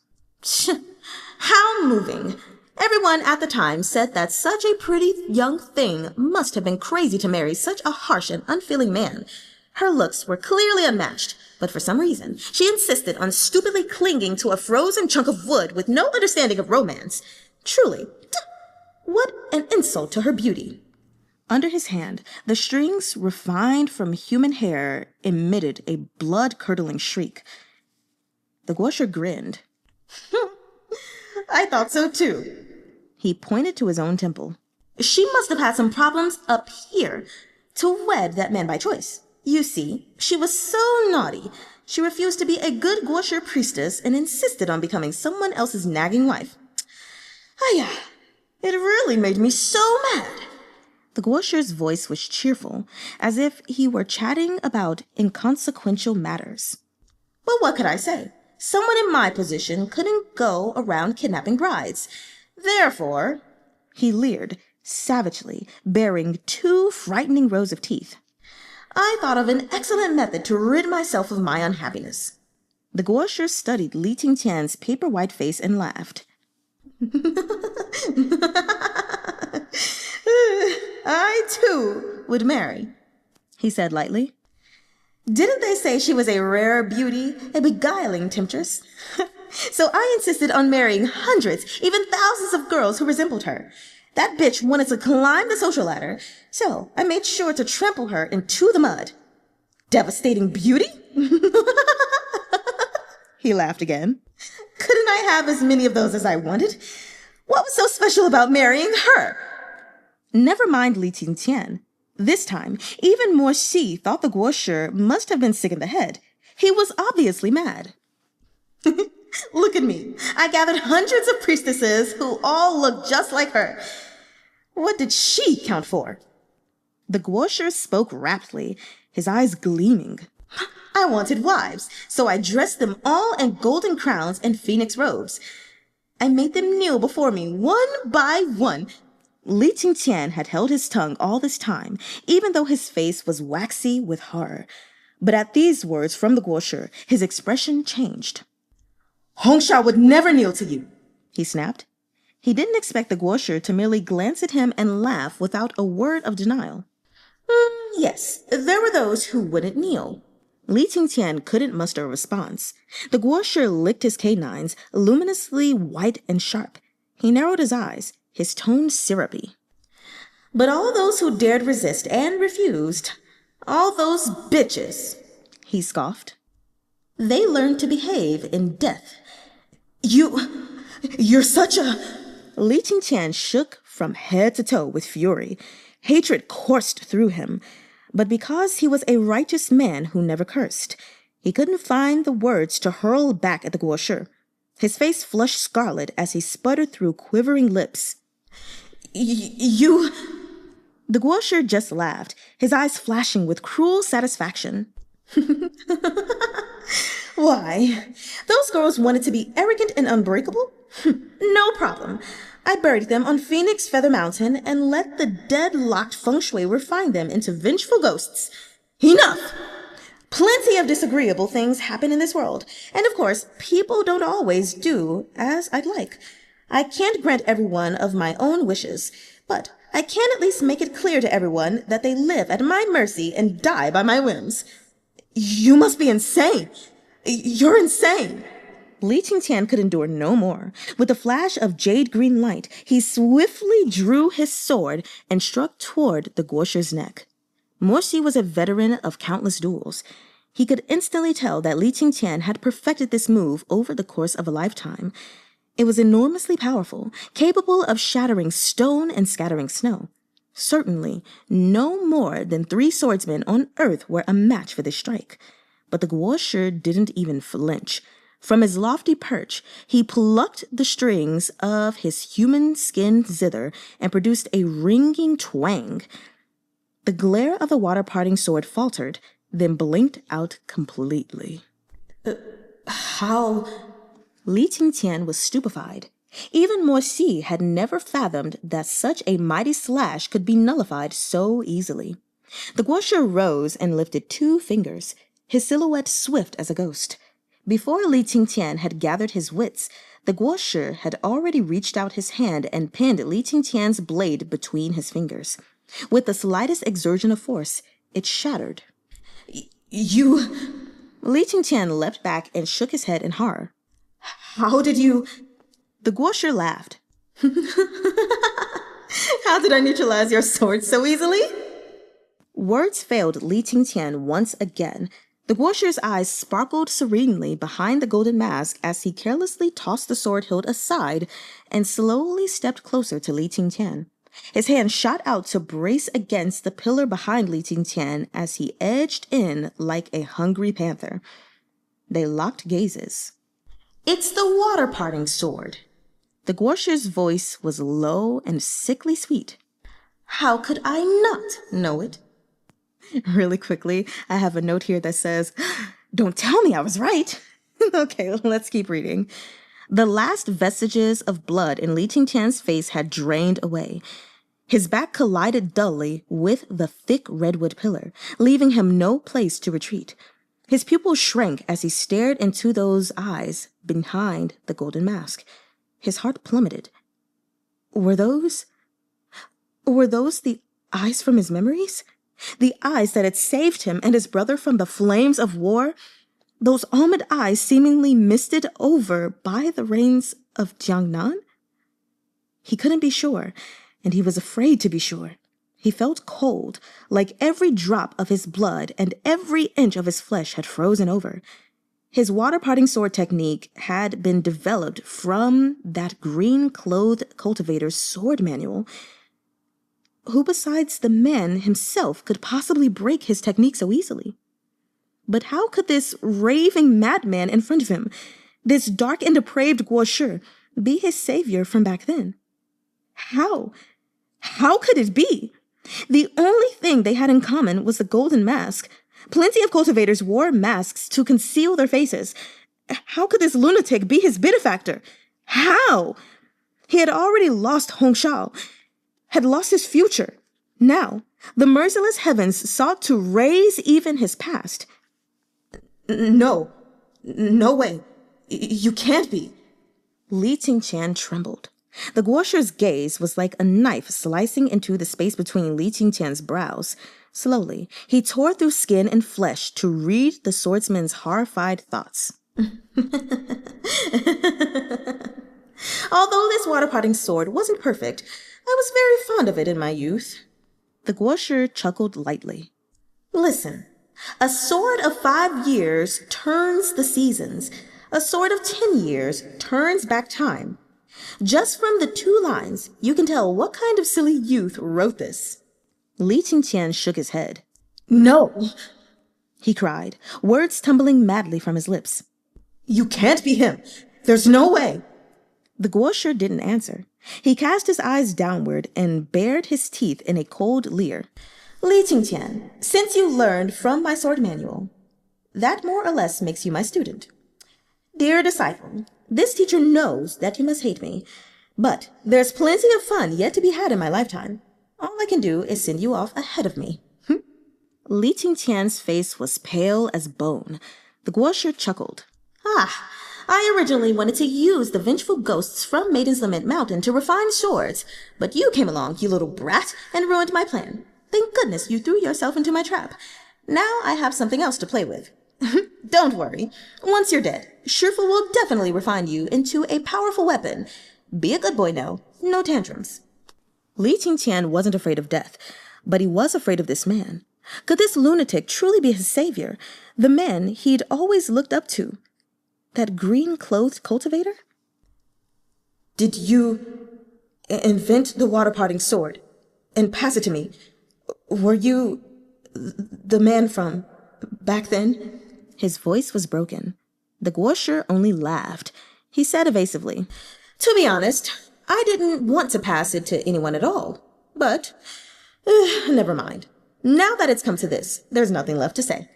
How moving! Everyone at the time said that such a pretty young thing must have been crazy to marry such a harsh and unfeeling man. Her looks were clearly unmatched, but for some reason, she insisted on stupidly clinging to a frozen chunk of wood with no understanding of romance. Truly, what an insult to her beauty. Under his hand, the strings, refined from human hair, emitted a blood-curdling shriek. The Guoshi grinned. I thought so too. He pointed to his own temple. She must have had some problems up here to wed that man by choice. You see, she was so naughty. She refused to be a good Guoshi priestess and insisted on becoming someone else's nagging wife. It really made me so mad. The Guoshi's voice was cheerful, as if he were chatting about inconsequential matters. But what could I say? Someone in my position couldn't go around kidnapping brides. Therefore, he leered, savagely, baring 2 frightening rows of teeth. I thought of an excellent method to rid myself of my unhappiness. The Guoshi studied Qingqian's paper-white face and laughed. I, too, would marry, he said lightly. Didn't they say she was a rare beauty, a beguiling temptress? So I insisted on marrying hundreds, even thousands of girls who resembled her. That bitch wanted to climb the social ladder, so I made sure to trample her into the mud. Devastating beauty? He laughed again. Couldn't I have as many of those as I wanted? What was so special about marrying her? Never mind Qingqian. This time, even more Shee thought the Guoshi must have been sick in the head. He was obviously mad. Look at me. I gathered hundreds of priestesses who all looked just like her. What did she count for? The Guoshi spoke rapidly, his eyes gleaming. I wanted wives, so I dressed them all in golden crowns and phoenix robes. I made them kneel before me one by one. Qingqian had held his tongue all this time, even though his face was waxy with horror. But at these words from the Guoshi, his expression changed. Shao would never kneel to you, he snapped. He didn't expect the Guoshi to merely glance at him and laugh without a word of denial. Yes, there were those who wouldn't kneel. Qingqian couldn't muster a response. The Guoshi licked his canines, luminously white and sharp. He narrowed his eyes, his tone syrupy. But all those who dared resist and refused, all those bitches, he scoffed. They learned to behave in death. You're such a... Qingqian shook from head to toe with fury. Hatred coursed through him. But because he was a righteous man who never cursed, he couldn't find the words to hurl back at the Guoshi. His face flushed scarlet as he sputtered through quivering lips. You... The Guoshi just laughed, his eyes flashing with cruel satisfaction. Why, those girls wanted to be arrogant and unbreakable? No problem. I buried them on Phoenix Feather Mountain and let the deadlocked feng shui refine them into vengeful ghosts. Enough! Plenty of disagreeable things happen in this world, and of course, people don't always do as I'd like. I can't grant every one of my own wishes, but I can at least make it clear to everyone that they live at my mercy and die by my whims. You must be insane. You're insane. Li Qingqian could endure no more. With a flash of jade-green light, he swiftly drew his sword and struck toward the Guoshi's neck. Morsi was a veteran of countless duels. He could instantly tell that Li Qingqian had perfected this move over the course of a lifetime. It was enormously powerful, capable of shattering stone and scattering snow. Certainly, no more than 3 swordsmen on earth were a match for this strike. But the Guoshi didn't even flinch. From his lofty perch, he plucked the strings of his human-skinned zither and produced a ringing twang. The glare of the water-parting sword faltered, then blinked out completely. How? Li Qingqian was stupefied. Even Morsi had never fathomed that such a mighty slash could be nullified so easily. The Guoshi rose and lifted 2 fingers, his silhouette swift as a ghost. Before Li Qingqian had gathered his wits, the Guoshi had already reached out his hand and pinned Li Qingqian's blade between his fingers. With the slightest exertion of force, it shattered. You... Li Qingqian leapt back and shook his head in horror. How did you... The Guoshi laughed. How did I neutralize your sword so easily? Words failed Li Qingqian once again. The Guoshi's eyes sparkled serenely behind the golden mask as he carelessly tossed the sword hilt aside and slowly stepped closer to Li Qingqian. His hand shot out to brace against the pillar behind Li Qingqian as he edged in like a hungry panther. They locked gazes. It's the water-parting sword. The Guoshi's voice was low and sickly sweet. How could I not know it? Really quickly, I have a note here that says, don't tell me I was right. Okay, let's keep reading. The last vestiges of blood in Li Qingqian's face had drained away. His back collided dully with the thick redwood pillar, leaving him no place to retreat. His pupils shrank as he stared into those eyes behind the golden mask. His heart plummeted. Were those the eyes from his memories? The eyes that had saved him and his brother from the flames of war? Those almond eyes seemingly misted over by the rains of Jiangnan? He couldn't be sure, and he was afraid to be sure. He felt cold, like every drop of his blood and every inch of his flesh had frozen over. His water-parting sword technique had been developed from that green-clothed cultivator's sword manual. Who besides the man himself could possibly break his technique so easily? But how could this raving madman in front of him, this dark and depraved Guoshi, be his savior from back then? How? How could it be? The only thing they had in common was the golden mask. Plenty of cultivators wore masks to conceal their faces. How could this lunatic be his benefactor? How? He had already lost Shao, had lost his future. Now, the merciless heavens sought to raise even his past. No way. You can't be. Li Qingqian trembled. The Guoshi's gaze was like a knife slicing into the space between Li Qingqian's brows. Slowly, he tore through skin and flesh to read the swordsman's horrified thoughts. Although this water-potting sword wasn't perfect, I was very fond of it in my youth. The Guoshi chuckled lightly. Listen, a sword of 5 years turns the seasons. A sword of 10 years turns back time. Just from the 2 lines, you can tell what kind of silly youth wrote this. Li Qingqian shook his head. No, he cried, words tumbling madly from his lips. You can't be him. There's no way. The Guoshi didn't answer. He cast his eyes downward and bared his teeth in a cold leer. Li Qingqian, since you learned from my sword manual, that more or less makes you my student. Dear disciple, this teacher knows that you must hate me, but there's plenty of fun yet to be had in my lifetime. All I can do is send you off ahead of me. Li Qingqian's face was pale as bone. The Guoshi chuckled. I originally wanted to use the vengeful ghosts from Maiden's Lament Mountain to refine swords, but you came along, you little brat, and ruined my plan. Thank goodness you threw yourself into my trap. Now I have something else to play with. Don't worry. Once you're dead, Shifu will definitely refine you into a powerful weapon. Be a good boy now. No tantrums. Li Qingqian wasn't afraid of death, but he was afraid of this man. Could this lunatic truly be his savior, the man he'd always looked up to? That green-clothed cultivator? Did you invent the water-parting sword and pass it to me? Were you the man from back then? His voice was broken. The Guoshi only laughed. He said evasively, To be honest, I didn't want to pass it to anyone at all. But, never mind. Now that it's come to this, there's nothing left to say.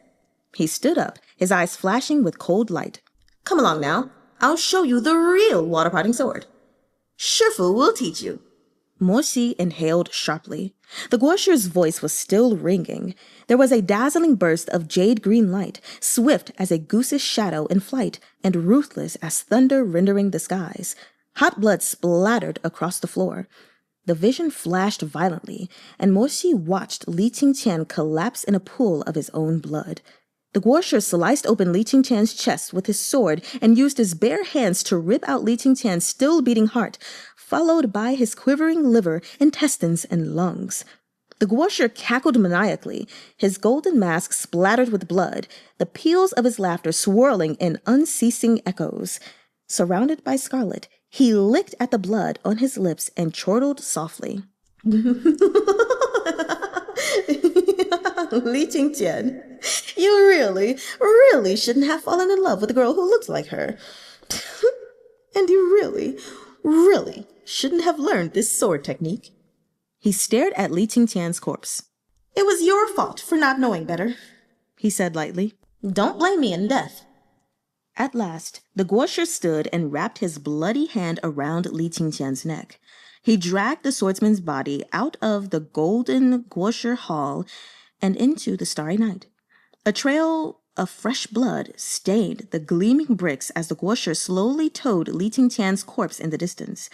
He stood up, his eyes flashing with cold light. Come along now. I'll show you the real water-parting sword. Shifu will teach you. Moshi inhaled sharply. The Guoshi's voice was still ringing. There was a dazzling burst of jade-green light, swift as a goose's shadow in flight, and ruthless as thunder rendering the skies. Hot blood splattered across the floor. The vision flashed violently, and Moshi watched Li Qingqian collapse in a pool of his own blood. The Guoshi sliced open Li Qingqian's chest with his sword and used his bare hands to rip out Li Qingqian's still-beating heart, followed by his quivering liver, intestines, and lungs. The Guoshi cackled maniacally, his golden mask splattered with blood, the peals of his laughter swirling in unceasing echoes. Surrounded by scarlet, he licked at the blood on his lips and chortled softly. Li Qingqian, you really shouldn't have fallen in love with a girl who looks like her. And you really shouldn't have learned this sword technique. He stared at Li Qingqian's corpse. It was your fault for not knowing better, he said lightly. Don't blame me in death. At last, the Guoshi stood and wrapped his bloody hand around Li Qingqian's neck. He dragged the swordsman's body out of the golden Guoshi hall and into the starry night. A trail of fresh blood stained the gleaming bricks as the Guoshi slowly towed Li Qingqian's corpse in the distance.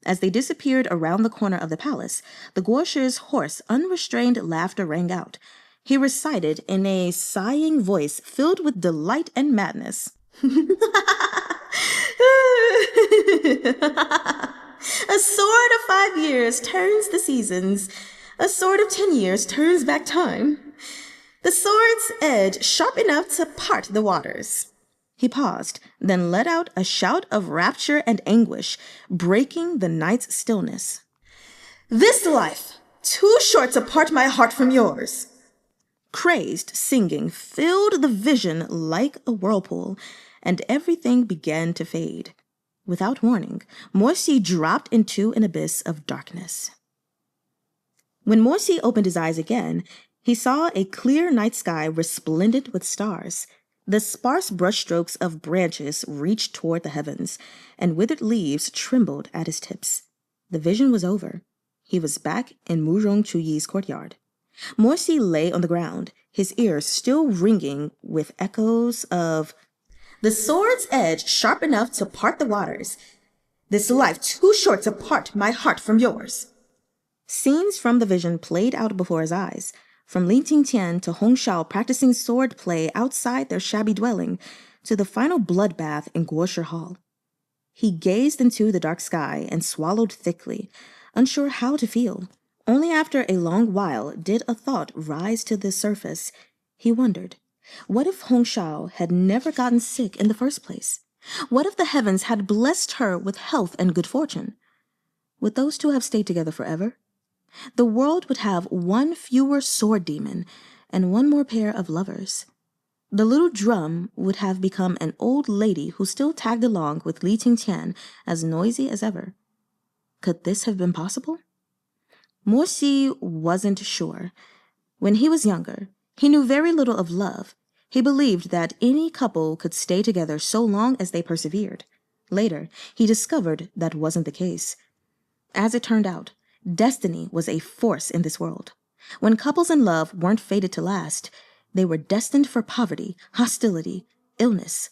As they disappeared around the corner of the palace, the Guoshi's hoarse, unrestrained laughter rang out. He recited in a sighing voice filled with delight and madness. A sword of 5 years turns the seasons. A sword of 10 years turns back time. The sword's edge sharp enough to part the waters. He paused, then let out a shout of rapture and anguish, breaking the night's stillness. This life, too short to part my heart from yours. Crazed singing filled the vision like a whirlpool, and everything began to fade. Without warning, Moshi dropped into an abyss of darkness. When Moshi opened his eyes again, he saw a clear night sky resplendent with stars. The sparse brushstrokes of branches reached toward the heavens, and withered leaves trembled at his tips. The vision was over. He was back in Murong Chuyi's courtyard. Moshi lay on the ground, his ears still ringing with echoes of the sword's edge sharp enough to part the waters. This life too short to part my heart from yours. Scenes from the vision played out before his eyes, from Li Qingqian to Shao practicing sword play outside their shabby dwelling, to the final bloodbath in Guoshi Hall. He gazed into the dark sky and swallowed thickly, unsure how to feel. Only after a long while did a thought rise to the surface. He wondered, what if Shao had never gotten sick in the first place? What if the heavens had blessed her with health and good fortune? Would those two have stayed together forever? The world would have one fewer sword demon and one more pair of lovers. The little drum would have become an old lady who still tagged along with Li Qingqian, as noisy as ever. Could this have been possible? Morsi wasn't sure. When he was younger, he knew very little of love. He believed that any couple could stay together so long as they persevered. Later, he discovered that wasn't the case. As it turned out, destiny was a force in this world. When couples in love weren't fated to last, they were destined for poverty, hostility, illness.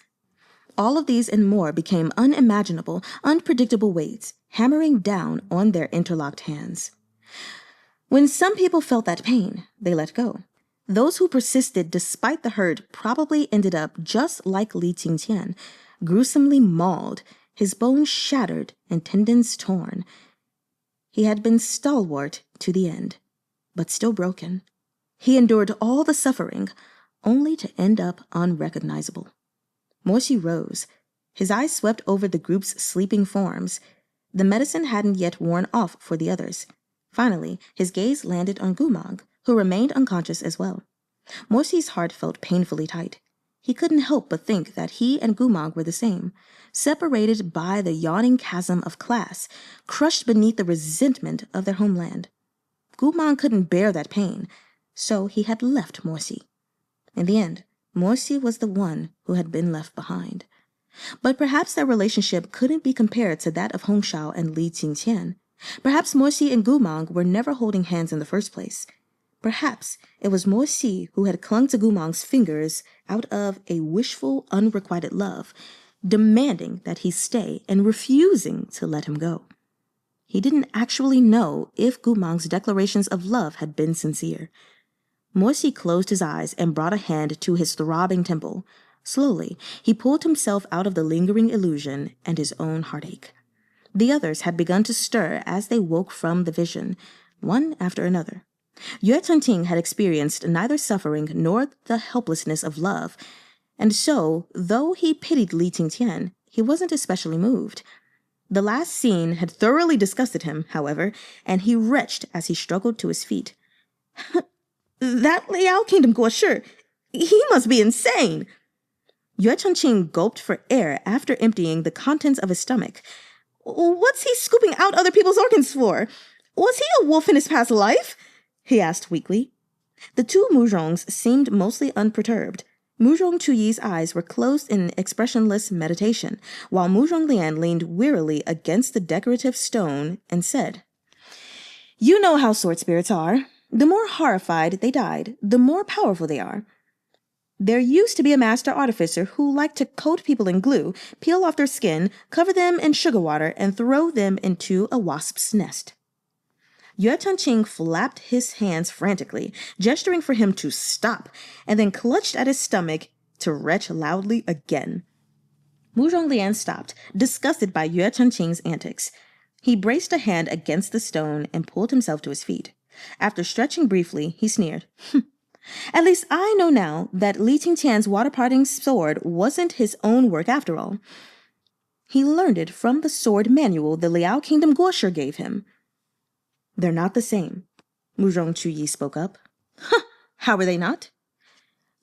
All of these and more became unimaginable, unpredictable weights, hammering down on their interlocked hands. When some people felt that pain, they let go. Those who persisted despite the hurt probably ended up just like Li Qingqian, gruesomely mauled, his bones shattered and tendons torn. He had been stalwart to the end, but still broken. He endured all the suffering, only to end up unrecognizable. Morsi rose. His eyes swept over the group's sleeping forms. The medicine hadn't yet worn off for the others. Finally, his gaze landed on Goo Mahng, who remained unconscious as well. Morsi's heart felt painfully tight. He couldn't help but think that he and Goo Mahng were the same, separated by the yawning chasm of class, crushed beneath the resentment of their homeland. Goo Mahng couldn't bear that pain, so he had left Morsi. In the end, Morsi was the one who had been left behind. But perhaps their relationship couldn't be compared to that of Hong Shao and Li Qingqian. Perhaps Morsi and Goo Mahng were never holding hands in the first place. Perhaps it was Morsi who had clung to Goo Mahng's fingers out of a wishful, unrequited love, demanding that he stay and refusing to let him go. He didn't actually know if Goo Mahng's declarations of love had been sincere. Morsi closed his eyes and brought a hand to his throbbing temple. Slowly, he pulled himself out of the lingering illusion and his own heartache. The others had begun to stir as they woke from the vision, one after another. Yooeh Chen-ching had experienced neither suffering nor the helplessness of love, and so, though he pitied Li Qingqian, he wasn't especially moved. The last scene had thoroughly disgusted him, however, and he retched as he struggled to his feet. That Liao Kingdom Guoshi, he must be insane! Yooeh Chen-ching gulped for air after emptying the contents of his stomach. What's he scooping out other people's organs for? Was he a wolf in his past life? He asked weakly. The two Murrongs seemed mostly unperturbed. Murong Chuyi's eyes were closed in expressionless meditation, while Murong Lian leaned wearily against the decorative stone and said, You know how sword spirits are. The more horrified they died, the more powerful they are. There used to be a master artificer who liked to coat people in glue, peel off their skin, cover them in sugar water, and throw them into a wasp's nest. Yooeh Chen-ching flapped his hands frantically, gesturing for him to stop, and then clutched at his stomach to retch loudly again. Murong Lian stopped, disgusted by Yooeh Chen-ching's antics. He braced a hand against the stone and pulled himself to his feet. After stretching briefly, he sneered. At least I know now that Li Qingqian's water-parting sword wasn't his own work after all. He learned it from the sword manual the Liao Kingdom Guoshi gave him. They're not the same, Murong Chuyi spoke up. How are they not?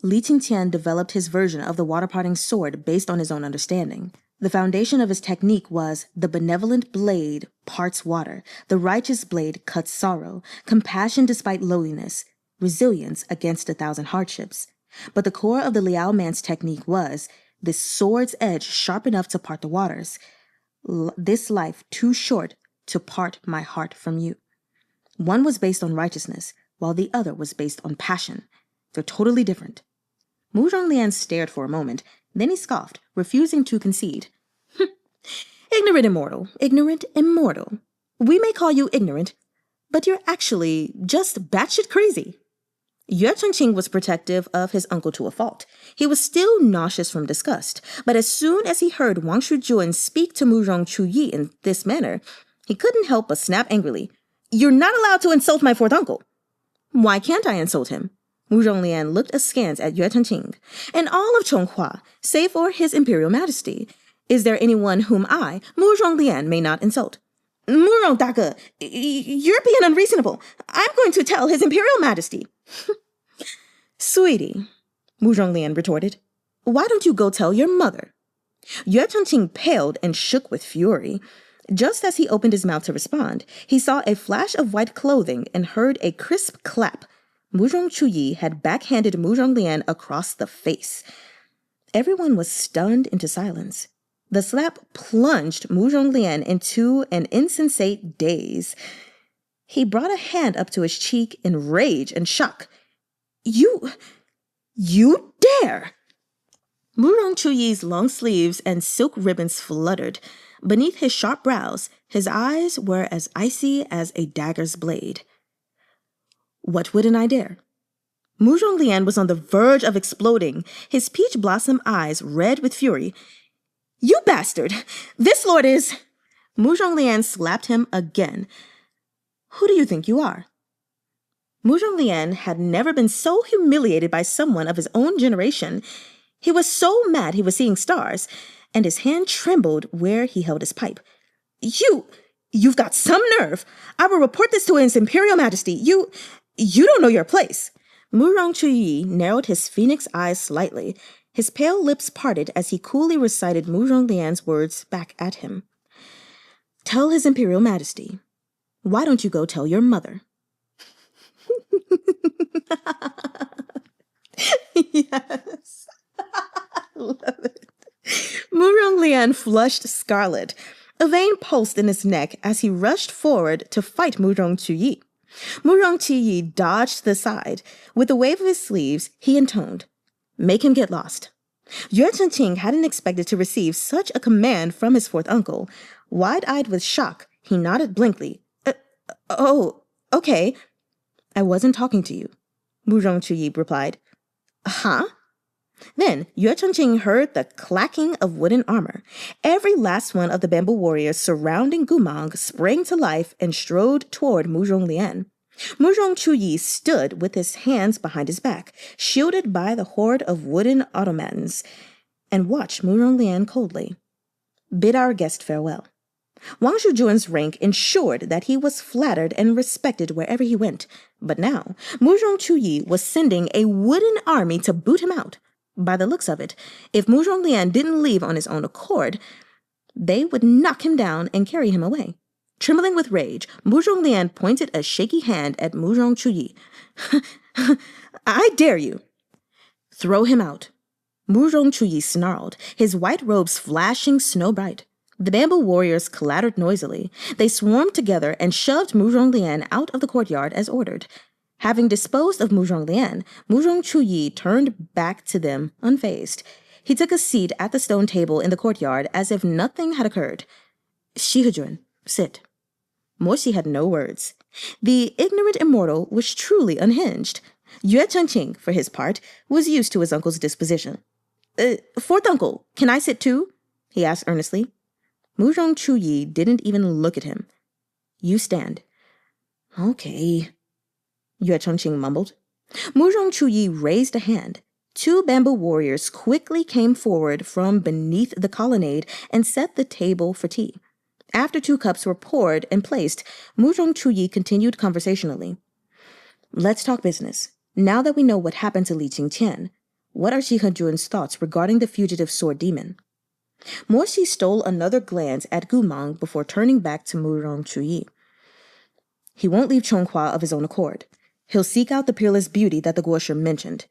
Li Qingqian developed his version of the water-parting sword based on his own understanding. The foundation of his technique was the benevolent blade parts water, the righteous blade cuts sorrow, compassion despite lowliness, resilience against 1,000 hardships. But the core of the Liao man's technique was this sword's edge sharp enough to part the waters. This life too short to part my heart from you. One was based on righteousness, while the other was based on passion. They're totally different. Murong Lian stared for a moment, then he scoffed, refusing to concede. Ignorant immortal, ignorant immortal. We may call you ignorant, but you're actually just batshit crazy. Yooeh Chen-ching was protective of his uncle to a fault. He was still nauseous from disgust, but as soon as he heard Wang Shujun speak to Murong Chuyi in this manner, he couldn't help but snap angrily. You're not allowed to insult my fourth uncle. Why can't I insult him? Murong Lian looked askance at Yooeh Chen-ching. In all of Chonghua, save for his imperial majesty, is there anyone whom I, Murong Lian, may not insult? Murong Dage, you're being unreasonable. I'm going to tell his imperial majesty. Sweetie, Lian retorted. Why don't you go tell your mother? Ching paled and shook with fury. Just as he opened his mouth to respond, he saw a flash of white clothing and heard a crisp clap. Murong Chuyi had backhanded Lian across the face. Everyone was stunned into silence. The slap plunged Lian into an insensate daze. He brought a hand up to his cheek in rage and shock. You dare! Murong Chuyi's long sleeves and silk ribbons fluttered. Beneath his sharp brows, his eyes were as icy as a dagger's blade. What wouldn't I dare? Lian was on the verge of exploding, his peach blossom eyes red with fury. You bastard! This lord is... Lian slapped him again. Who do you think you are? Lian had never been so humiliated by someone of his own generation. He was so mad he was seeing stars, and his hand trembled where he held his pipe. You've got some nerve. I will report this to His Imperial Majesty. You don't know your place. Murong Chuyi narrowed his phoenix eyes slightly. His pale lips parted as he coolly recited Lian's words back at him. Tell His Imperial Majesty. Why don't you go tell your mother? Yes. Love it. Lian flushed scarlet. A vein pulsed in his neck as he rushed forward to fight Murong Chuyi. Murong Chuyi dodged to the side. With a wave of his sleeves, he intoned, Make him get lost. Ching hadn't expected to receive such a command from his fourth uncle. Wide-eyed with shock, he nodded blankly. Oh, okay. I wasn't talking to you, Murong Chuyi replied. Huh? Then Ching heard the clacking of wooden armor. Every last one of the bamboo warriors surrounding Goo Mahng sprang to life and strode toward Lian. Murong Chuyi stood with his hands behind his back, shielded by the horde of wooden automatons, and watched Lian coldly. Bid our guest farewell. Wang Shuzhuan's rank ensured that he was flattered and respected wherever he went, but now Murong Chuyi was sending a wooden army to boot him out. By the looks of it, if Lian didn't leave on his own accord, they would knock him down and carry him away. Trembling with rage, Lian pointed a shaky hand at Murong Chuyi. I dare you. Throw him out. Murong Chuyi snarled, his white robes flashing snow-bright. The bamboo warriors clattered noisily. They swarmed together and shoved Lian out of the courtyard as ordered. Having disposed of Lian, Murong Chuyi turned back to them unfazed. He took a seat at the stone table in the courtyard as if nothing had occurred. Shihajun, sit. Morsi had no words. The ignorant immortal was truly unhinged. Chenqing, for his part, was used to his uncle's disposition. Fourth uncle, can I sit too? He asked earnestly. Murong Chuyi didn't even look at him. You stand. Okay, Ching mumbled. Murong Chuyi raised a hand. Two bamboo warriors quickly came forward from beneath the colonnade and set the table for tea. After 2 cups were poured and placed, Murong Chuyi continued conversationally. Let's talk business. Now that we know what happened to Qingqian, what are Shihajun's thoughts regarding the fugitive sword demon? Morsi stole another glance at Goo Mahng before turning back to Murong Chuyi. He won't leave Chonghua of his own accord. He'll seek out the peerless beauty that the Guoshi mentioned.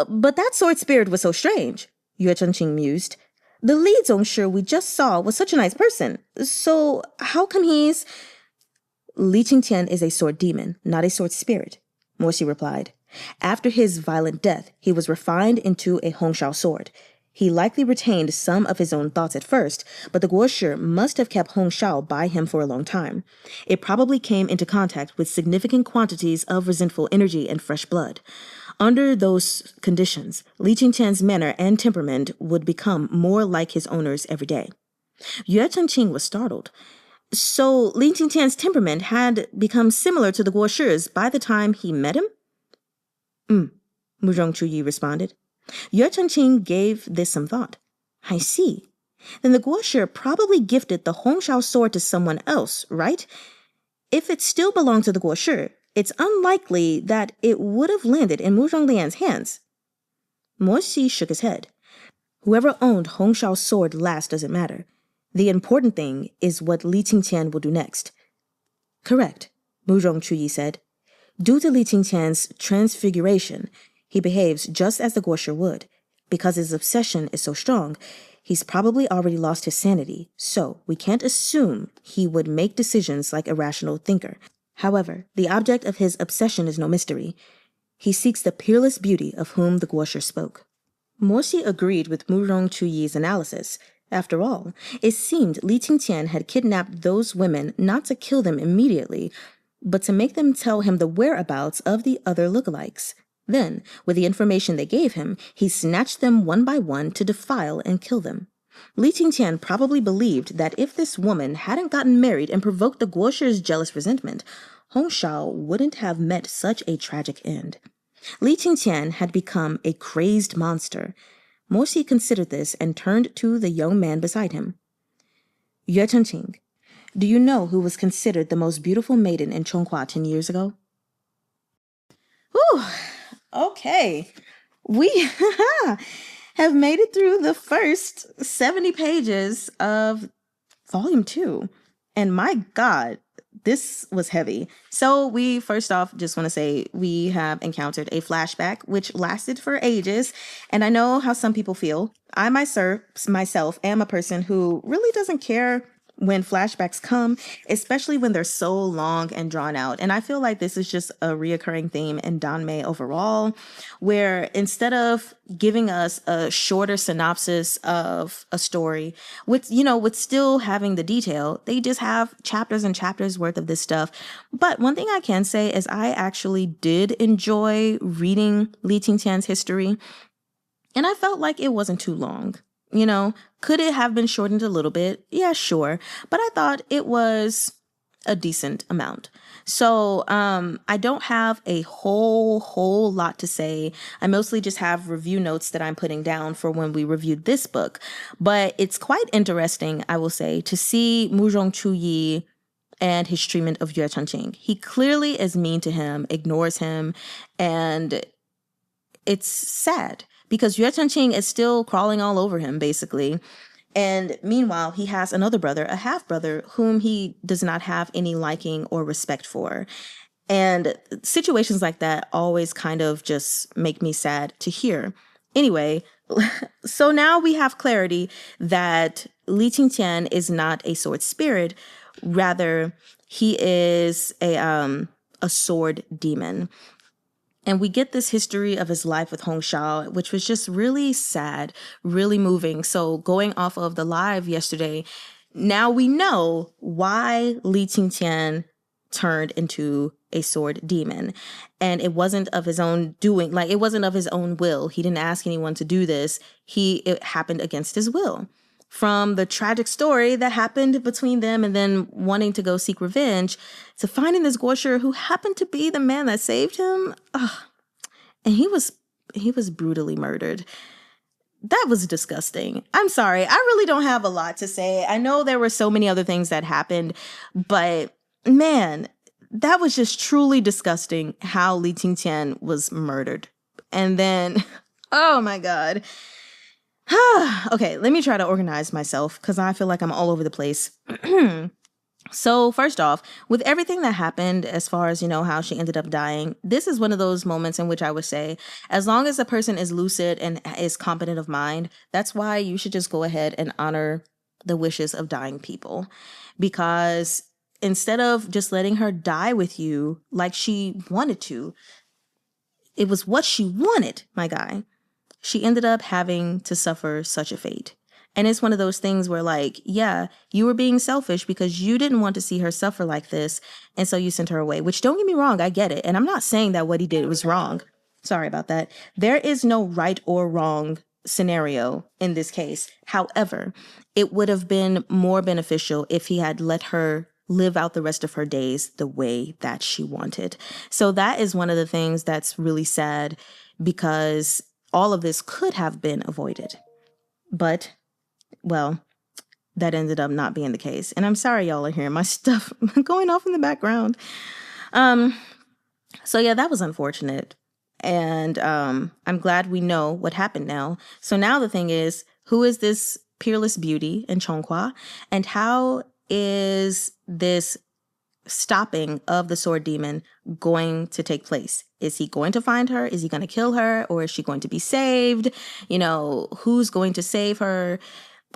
But that sword spirit was so strange, Ching mused. The Li Zongshi we just saw was such a nice person. So how come he's... Qingqian is a sword demon, not a sword spirit, Morsi replied. After his violent death, he was refined into a Hongshao sword. He likely retained some of his own thoughts at first, but the Guoshi must have kept Hongshao by him for a long time. It probably came into contact with significant quantities of resentful energy and fresh blood. Under those conditions, Qingqian's manner and temperament would become more like his owner's every day. Ching was startled. So Qingqian's temperament had become similar to the Guoshi's by the time he met him? Murong Chuyi responded. Ching gave this some thought. I see. Then the Guoshi probably gifted the Hongshao sword to someone else, right? If it still belonged to the Guoshi, it's unlikely that it would have landed in Lian's hands. Guoshi shook his head. Whoever owned Hong Shao's sword last doesn't matter. The important thing is what Li Qingqian will do next. Correct, Murong Chuyi said. Due to Li Qingqian's transfiguration, he behaves just as the Guoshi would. Because his obsession is so strong, he's probably already lost his sanity, so we can't assume he would make decisions like a rational thinker. However, the object of his obsession is no mystery. He seeks the peerless beauty of whom the Guoshi spoke. Guoshi agreed with Murong Chuyi's analysis. After all, it seemed Li Qingqian had kidnapped those women not to kill them immediately, but to make them tell him the whereabouts of the other lookalikes. Then, with the information they gave him, he snatched them one by one to defile and kill them. Li Qingqian probably believed that if this woman hadn't gotten married and provoked the Guoshi's jealous resentment, Hong Shao wouldn't have met such a tragic end. Li Qingqian had become a crazed monster. Guoshi considered this and turned to the young man beside him. Chen-ching, do you know who was considered the most beautiful maiden in Chonghua 10 years ago? Whew, okay. We have made it through the first 70 pages of Volume 2. And my God, this was heavy. So we first off just want to say we have encountered a flashback which lasted for ages. And I know how some people feel. I myself am a person who really doesn't care when flashbacks come, especially when they're so long and drawn out. And I feel like this is just a reoccurring theme in Danmei overall, where instead of giving us a shorter synopsis of a story with still having the detail, they just have chapters and chapters worth of this stuff. But one thing I can say is I actually did enjoy reading Li Qingqian's history, and I felt like it wasn't too long. Could it have been shortened a little bit? Yeah, sure. But I thought it was a decent amount. So I don't have a whole lot to say. I mostly just have review notes that I'm putting down for when we reviewed this book. But it's quite interesting, I will say, to see Murong Chuyi and his treatment of Yooeh Cheng-ching. He clearly is mean to him, ignores him, and it's sad. Because Yooeh Cheng-ching is still crawling all over him, basically. And meanwhile, he has another brother, a half-brother, whom he does not have any liking or respect for. And situations like that always kind of just make me sad to hear. Anyway, so now we have clarity that Li Qingqian is not a sword spirit. Rather, he is a sword demon. And we get this history of his life with Hong Shao, which was just really sad, really moving. So going off of the live yesterday, now we know why Li Qingqian turned into a sword demon. And it wasn't of his own doing, it wasn't of his own will. He didn't ask anyone to do this. It happened against his will. From the tragic story that happened between them and then wanting to go seek revenge to finding this Guoshi who happened to be the man that saved him. And he was brutally murdered. That was disgusting. I'm sorry. I really don't have a lot to say. I know there were so many other things that happened, but man, that was just truly disgusting how Li Qingqian was murdered. And then, oh my God. Okay, let me try to organize myself because I feel like I'm all over the place. So first off, with everything that happened as far as, how she ended up dying, this is one of those moments in which I would say, as long as a person is lucid and is competent of mind, that's why you should just go ahead and honor the wishes of dying people. Because instead of just letting her die with you like she wanted to, it was what she wanted, my guy. She ended up having to suffer such a fate. And it's one of those things where yeah, you were being selfish because you didn't want to see her suffer like this. And so you sent her away, which don't get me wrong, I get it. And I'm not saying that what he did was wrong. Sorry about that. There is no right or wrong scenario in this case. However, it would have been more beneficial if he had let her live out the rest of her days the way that she wanted. So that is one of the things that's really sad because all of this could have been avoided. But, well, that ended up not being the case. And I'm sorry y'all are hearing my stuff going off in the background. So yeah, that was unfortunate. And I'm glad we know what happened now. So now the thing is, who is this peerless beauty in Chongqua? And how is this stopping of the sword demon going to take place? Is he going to find her? Is he going to kill her? Or is she going to be saved? You know, who's going to save her?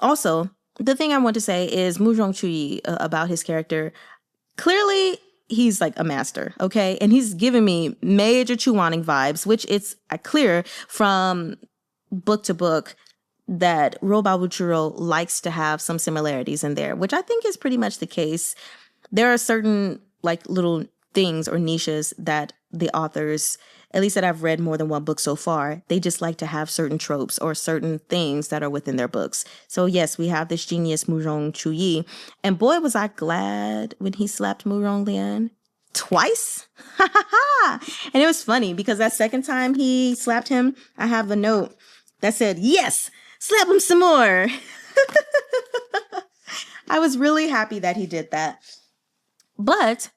Also, the thing I want to say is Moo-wrong Chuyi, about his character. Clearly, he's like a master, okay? And he's giving me major Chuan-ing vibes, which it's clear from book to book that Rou Bao likes to have some similarities in there, which I think is pretty much the case. There are certain like little things or niches that the authors, at least that I've read more than one book so far, they just like to have certain tropes or certain things that are within their books. So yes, we have this genius Murong Chuyi, and boy was I glad when he slapped Murong Lian twice. And it was funny because that second time he slapped him, I have a note that said, yes, slap him some more. I was really happy that he did that. But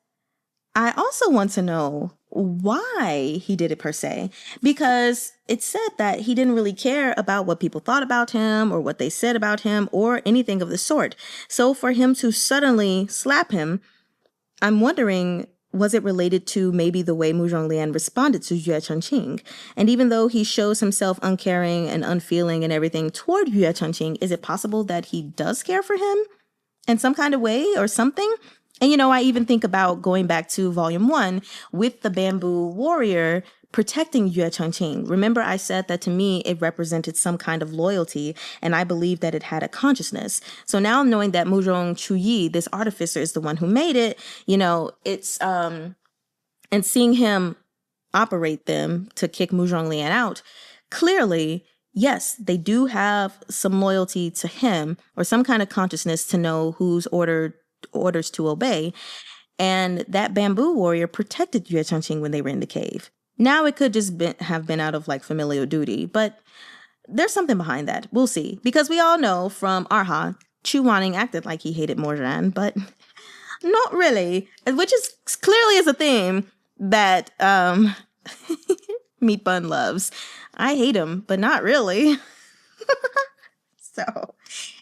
I also want to know why he did it per se, because it said that he didn't really care about what people thought about him or what they said about him or anything of the sort. So for him to suddenly slap him, I'm wondering, was it related to maybe the way Murong Lian responded to Yooeh Cheng-ching? And even though he shows himself uncaring and unfeeling and everything toward Yooeh Cheng-ching, is it possible that he does care for him in some kind of way or something? And, you know, I even think about going back to volume 1 with the bamboo warrior protecting Yooeh Cheng-ching. Remember, I said that to me, it represented some kind of loyalty, and I believe that it had a consciousness. So now knowing that Murong Chuyi, this artificer, is the one who made it, you know, it's, and seeing him operate them to kick Murong Lian out, clearly, yes, they do have some loyalty to him or some kind of consciousness to know whose orders to obey, and that bamboo warrior protected Yooeh Cheng-ching when they were in the cave. Now it could just have been out of like familial duty, but there's something behind that. We'll see, because we all know from ErHa, Chuan-ing acted like he hated Morjan, but not really, which is clearly is a theme that Meat Bun loves. I hate him, but not really. So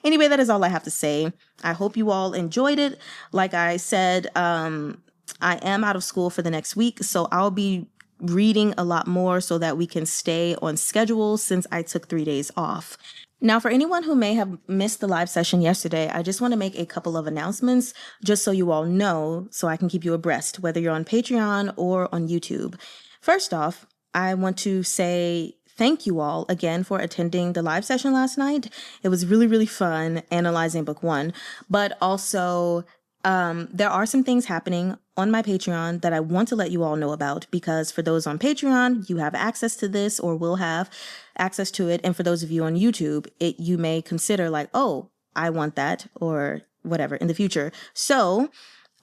anyway, that is all I have to say. I hope you all enjoyed it. Like I said, I am out of school for the next week, so I'll be reading a lot more so that we can stay on schedule since I took 3 days off. Now, for anyone who may have missed the live session yesterday, I just want to make a couple of announcements just so you all know, so I can keep you abreast, whether you're on Patreon or on YouTube. First off, I want to say thank you all again for attending the live session last night. It was really, really fun analyzing book 1, but also there are some things happening on my Patreon that I want to let you all know about, because for those on Patreon, you have access to this or will have access to it. And for those of you on YouTube, you may consider like, oh, I want that or whatever in the future. So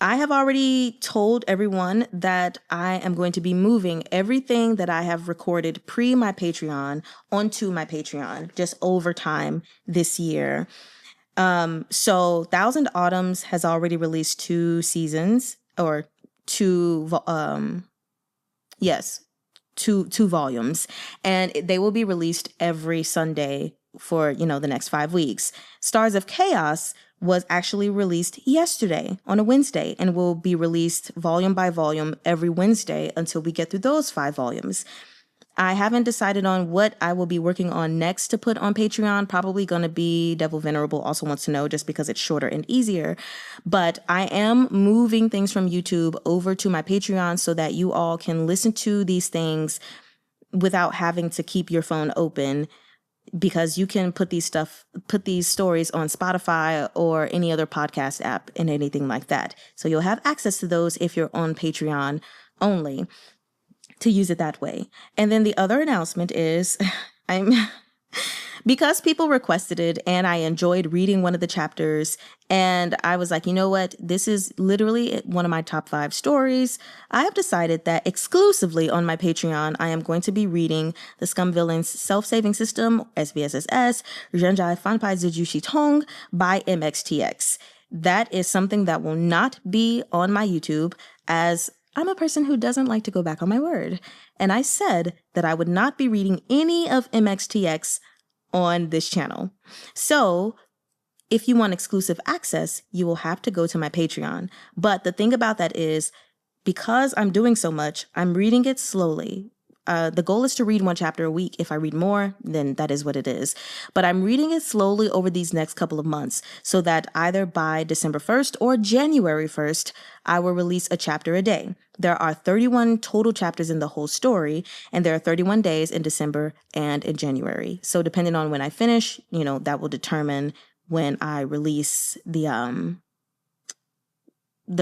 I have already told everyone that I am going to be moving everything that I have recorded pre my Patreon onto my Patreon just over time this year. So Thousand Autumns has already released 2 seasons or 2 volumes, and they will be released every Sunday for, you know, the next 5 weeks. Stars of Chaos was actually released yesterday on a Wednesday and will be released volume by volume every Wednesday until we get through those 5 volumes. I haven't decided on what I will be working on next to put on Patreon. Probably going to be Devil Venerable Also Wants to Know, just because it's shorter and easier. But I am moving things from YouTube over to my Patreon so that you all can listen to these things without having to keep your phone open, because you can put these stories on Spotify or any other podcast app and anything like that. So you'll have access to those if you're on Patreon only, to use it that way. And then the other announcement is because people requested it and I enjoyed reading one of the chapters, and I was like, you know what? This is literally one of my top 5 stories. I have decided that exclusively on my Patreon, I am going to be reading The Scum Villain's Self-Saving System, SBSSS, Zhenjai Fanpai Ziju Shitong by MXTX. That is something that will not be on my YouTube, as I'm a person who doesn't like to go back on my word. And I said that I would not be reading any of MXTX on this channel. So if you want exclusive access, you will have to go to my Patreon. But the thing about that is, because I'm doing so much, I'm reading it slowly. The goal is to read 1 chapter a week. If I read more, then that is what it is. But I'm reading it slowly over these next couple of months so that either by December 1st or January 1st, I will release a chapter a day. There are 31 total chapters in the whole story, and there are 31 days in December and in January. So depending on when I finish, that will determine when I release the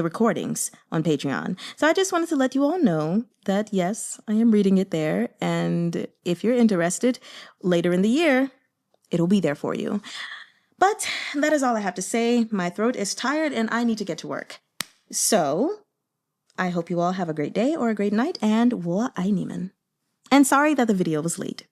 recordings on Patreon. So I just wanted to let you all know that yes, I am reading it there. And if you're interested, later in the year, it'll be there for you. But that is all I have to say. My throat is tired and I need to get to work. So I hope you all have a great day or a great night, and Woa ai Niemen. And sorry that the video was late.